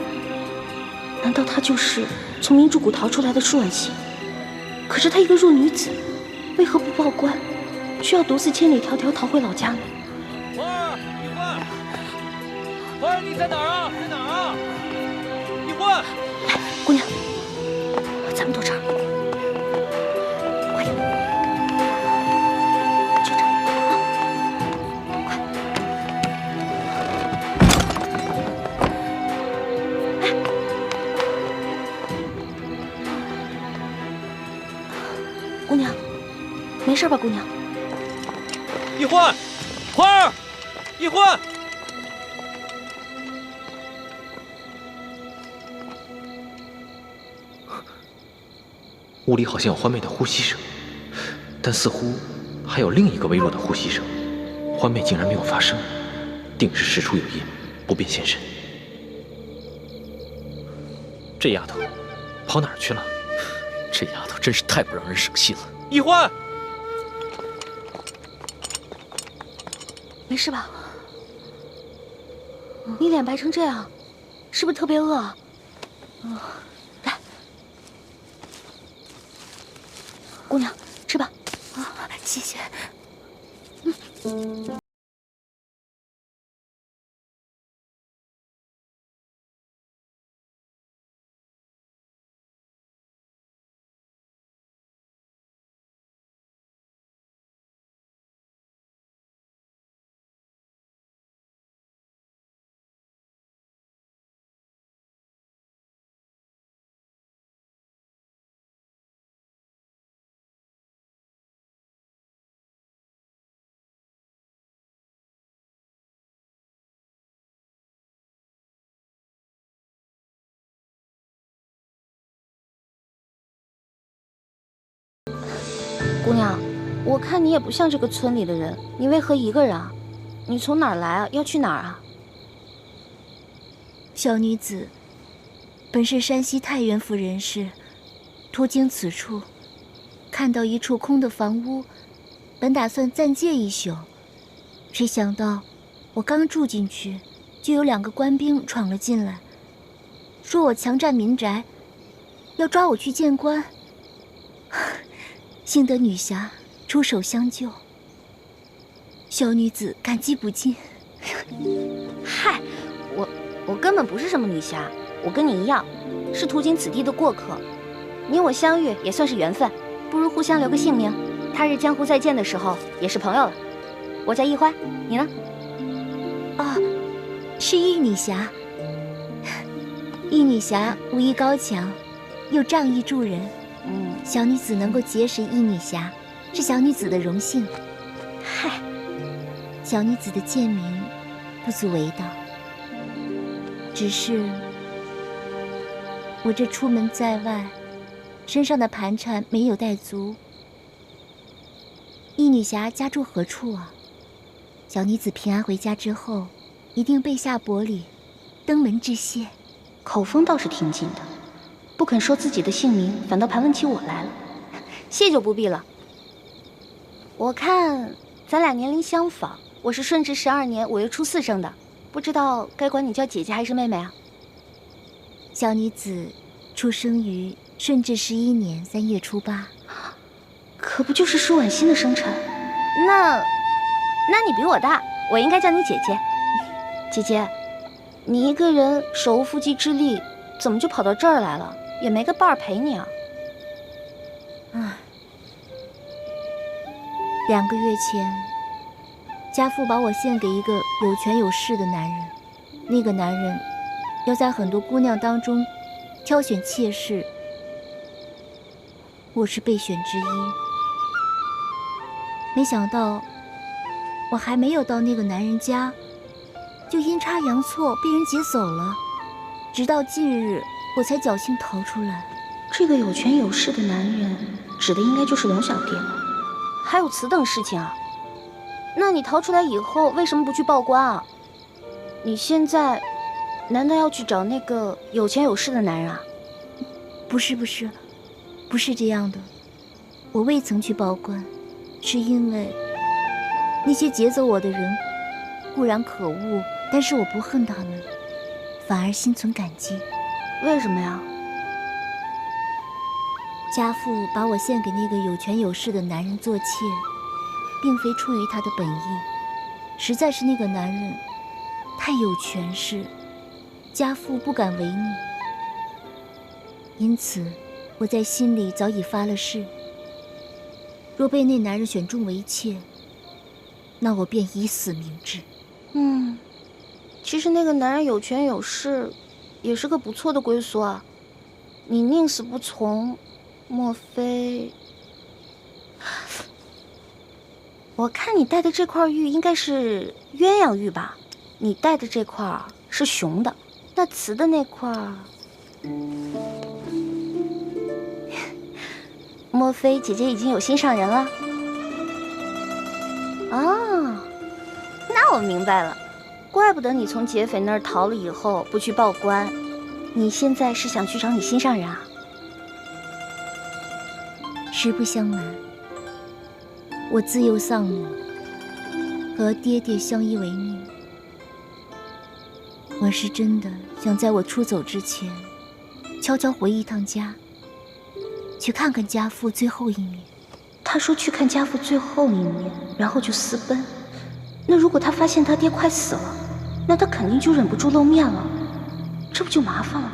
难道她就是从明珠谷逃出来的舒婉欣？可是她一个弱女子，为何不报官，却要独自千里迢迢逃回老家呢？花儿，你在哪儿啊？在哪儿啊？一欢，姑娘，咱们躲这儿，快点，就这儿啊，快！哎，姑娘，没事吧？姑娘，一欢，花儿，一欢。屋里好像有欢妹的呼吸声，但似乎还有另一个微弱的呼吸声。欢妹竟然没有发声，定是事出有因，不便现身。这丫头跑哪儿去了？这丫头真是太不让人省心了。一欢，没事吧？你脸白成这样，是不是特别饿啊？来，姑娘，吃吧。啊，谢谢。姑娘，我看你也不像这个村里的人，你为何一个人啊？你从哪儿来啊？要去哪儿啊？小女子，本是山西太原府人士，途经此处，看到一处空的房屋，本打算暂借一宿，谁想到我刚住进去，就有2个官兵闯了进来，说我强占民宅，要抓我去见官。幸得女侠出手相救，小女子感激不尽。嗨，我根本不是什么女侠，我跟你一样，是途经此地的过客。你我相遇也算是缘分，不如互相留个姓名，他日江湖再见的时候也是朋友了。我叫易欢，你呢？是易女侠。易女侠武艺高强，又仗义助人。小女子能够结识易女侠，是小女子的荣幸。嗨，小女子的贱名不足为道，只是我这出门在外，身上的盘缠没有带足。易女侠家住何处啊？小女子平安回家之后，一定备下薄礼，登门致谢。口风倒是挺紧的，不肯说自己的姓名，反倒盘问起我来了。谢就不必了。我看咱俩年龄相仿，我是顺治12年5月初4生的，不知道该管你叫姐姐还是妹妹啊？小女子出生于顺治11年3月初8，可不就是舒婉欣的生辰？那你比我大，我应该叫你姐姐。姐姐，你一个人手无缚鸡之力，怎么就跑到这儿来了？也没个伴儿陪你啊。2个月前，家父把我献给一个有权有势的男人，那个男人要在很多姑娘当中挑选妾室，我是备选之一。没想到我还没有到那个男人家，就阴差阳错被人劫走了，直到近日我才侥幸逃出来。这个有权有势的男人指的应该就是龙小弟了。还有此等事情啊？那你逃出来以后为什么不去报官啊？你现在难道要去找那个有权有势的男人啊？不是这样的。我未曾去报官，是因为那些劫走我的人固然可恶，但是我不恨他们，反而心存感激。为什么呀？家父把我献给那个有权有势的男人做妾，并非出于他的本意，实在是那个男人太有权势，家父不敢违逆。因此，我在心里早已发了誓，若被那男人选中为妾，那我便以死明志。其实那个男人有权有势，也是个不错的归宿啊。你宁死不从，莫非？我看你戴的这块玉应该是鸳鸯玉吧？你戴的这块是雄的，那雌的那块，莫非姐姐已经有心上人了？啊，那我明白了，怪不得你从劫匪那儿逃了以后不去报官，你现在是想去找你心上人啊？实不相瞒，我自幼丧母，和爹爹相依为命。我是真的想在我出走之前，悄悄回一趟家，去看看家父最后一面。他说去看家父最后一面，然后就私奔。那如果他发现他爹快死了，那他肯定就忍不住露面了，这不就麻烦了吗？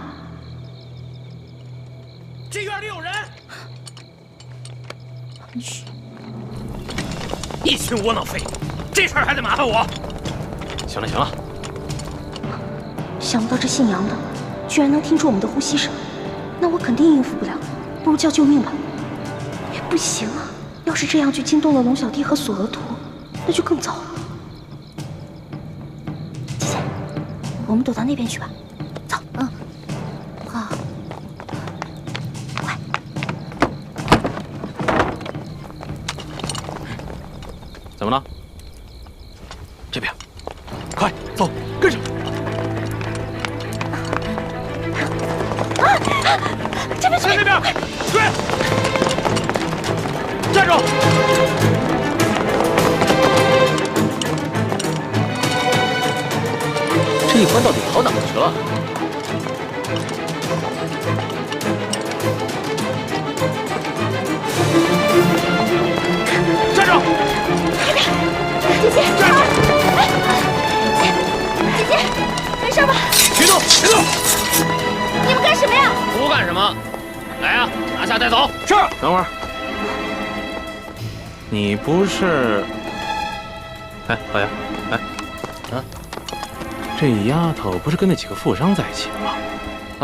这院里有人！嘘，一群窝囊废，这事儿还得麻烦我。行了行了，想不到这姓杨的居然能听出我们的呼吸声，那我肯定应付不了，不如叫救命吧。不行啊，要是这样就惊动了龙小弟和索额图，那就更糟了。姐姐，我们躲到那边去吧。走。好。快。这边去！在那边，追！站住！这一关到底跑哪去了？站住！姐姐，站住！姐姐，没事吧？别动！别动！你们干什么呀？不干什么，来呀，拿下带走。是。等会儿，你不是？哎，老杨，哎，啊，这丫头不是跟那几个富商在一起的吗？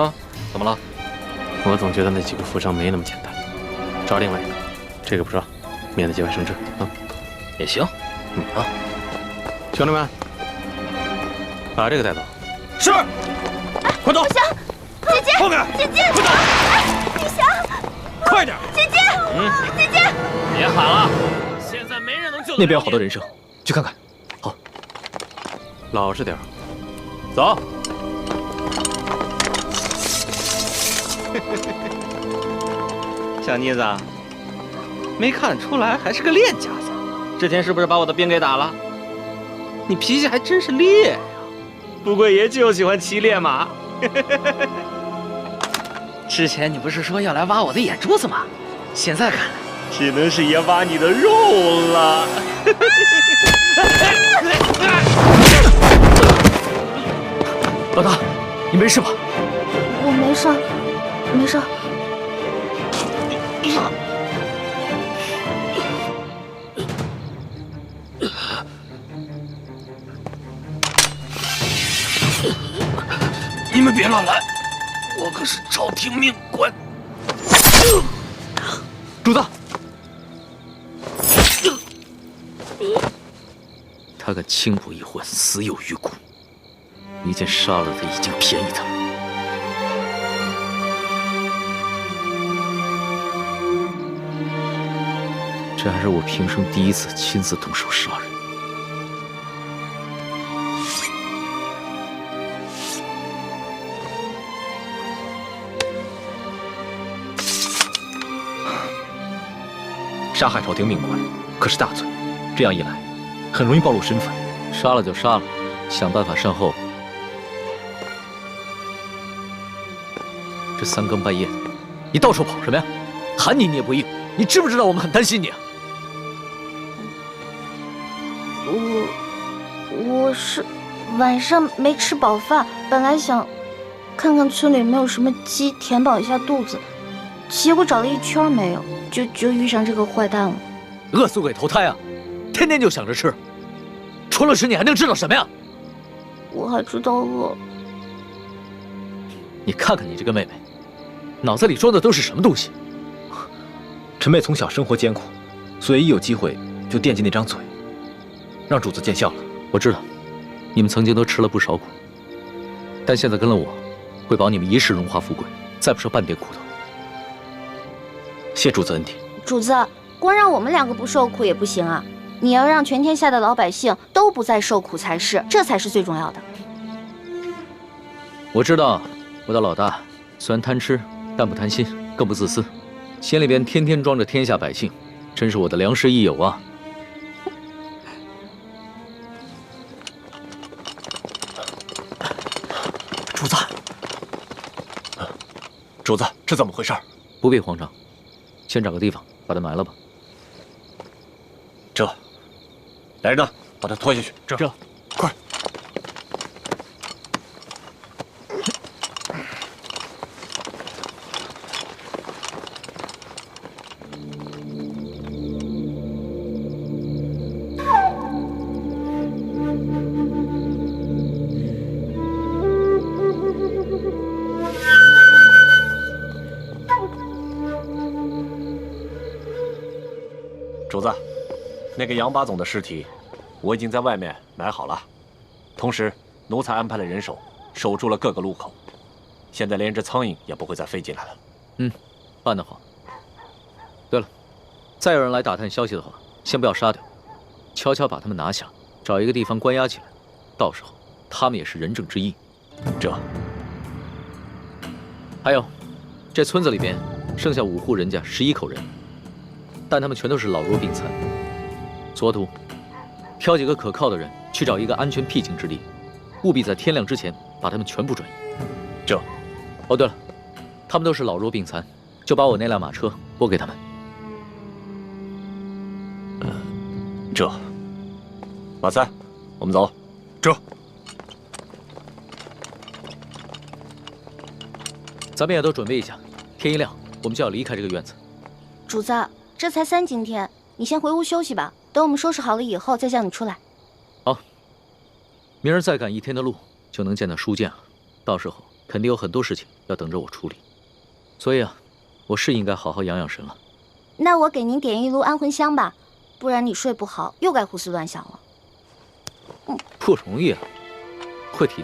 啊，怎么了？我总觉得那几个富商没那么简单。找另外一个，这个不说，免得节外生枝啊。也行。啊，兄弟们，把这个带走。是。快走！不行，姐姐，后面，姐姐，快走！李翔，快点！姐姐，姐姐，别喊了，现在没人能救。那边有好多人声，去看看。好，老实点，走。小妮子，没看出来还是个练家子。之前是不是把我的兵给打了？你脾气还真是烈呀！不过爷就喜欢骑烈马。之前你不是说要来挖我的眼珠子吗？现在看来，只能是爷挖你的肉了。老大，你没事吧？我没事，没事。你们别乱来，我可是朝廷命官。主子，他敢轻捕一魂，死有余辜。你见杀了他已经便宜他了。这还是我平生第一次亲自动手杀人。杀害朝廷命官可是大罪，这样一来，很容易暴露身份。杀了就杀了，想办法善后。这三更半夜的，你到处跑什么呀？喊你也不应，你知不知道我们很担心你啊？我是晚上没吃饱饭，本来想看看村里有没有什么鸡填饱一下肚子，结果找了一圈没有，就遇上这个坏蛋了。饿死鬼投胎啊！天天就想着吃，除了吃你还能知道什么呀？我还知道饿。你看看你这个妹妹，脑子里装的都是什么东西？陈妹从小生活艰苦，所以一有机会就惦记那张嘴，让主子见笑了。我知道，你们曾经都吃了不少苦，但现在跟了我，会保你们一世荣华富贵，再不受半点苦头。谢主子恩典。主子，光让我们两个不受苦也不行啊！你要让全天下的老百姓都不再受苦才是，这才是最重要的。我知道，我的老大虽然贪吃，但不贪心，更不自私，心里边天天装着天下百姓，真是我的良师益友啊！主子，主子，这怎么回事？不必慌张，先找个地方把他埋了吧。这，来人呐，把他拖下去。这，快！主子，那个杨八总的尸体，我已经在外面埋好了。同时，奴才安排了人手，守住了各个路口。现在连只苍蝇也不会再飞进来了。嗯，办得好。对了，再有人来打探消息的话，先不要杀掉，悄悄把他们拿下，找一个地方关押起来。到时候，他们也是仁政之役。这。还有，这村子里边剩下5户人家11口人，但他们全都是老弱病残。索图，挑几个可靠的人去找一个安全僻静之地，务必在天亮之前把他们全部转移。这。哦，对了，他们都是老弱病残，就把我那辆马车拨给他们。这。马三，我们走。这。咱们也都准备一下，天一亮我们就要离开这个院子。主子，这才3更天，你先回屋休息吧。等我们收拾好了以后再叫你出来。好，明儿再赶1天的路就能见到书剑了，到时候肯定有很多事情要等着我处理，所以啊，我是应该好好养养神了。那我给您点一炉安魂香吧，不然你睡不好又该胡思乱想了。不容易啊，会体贴。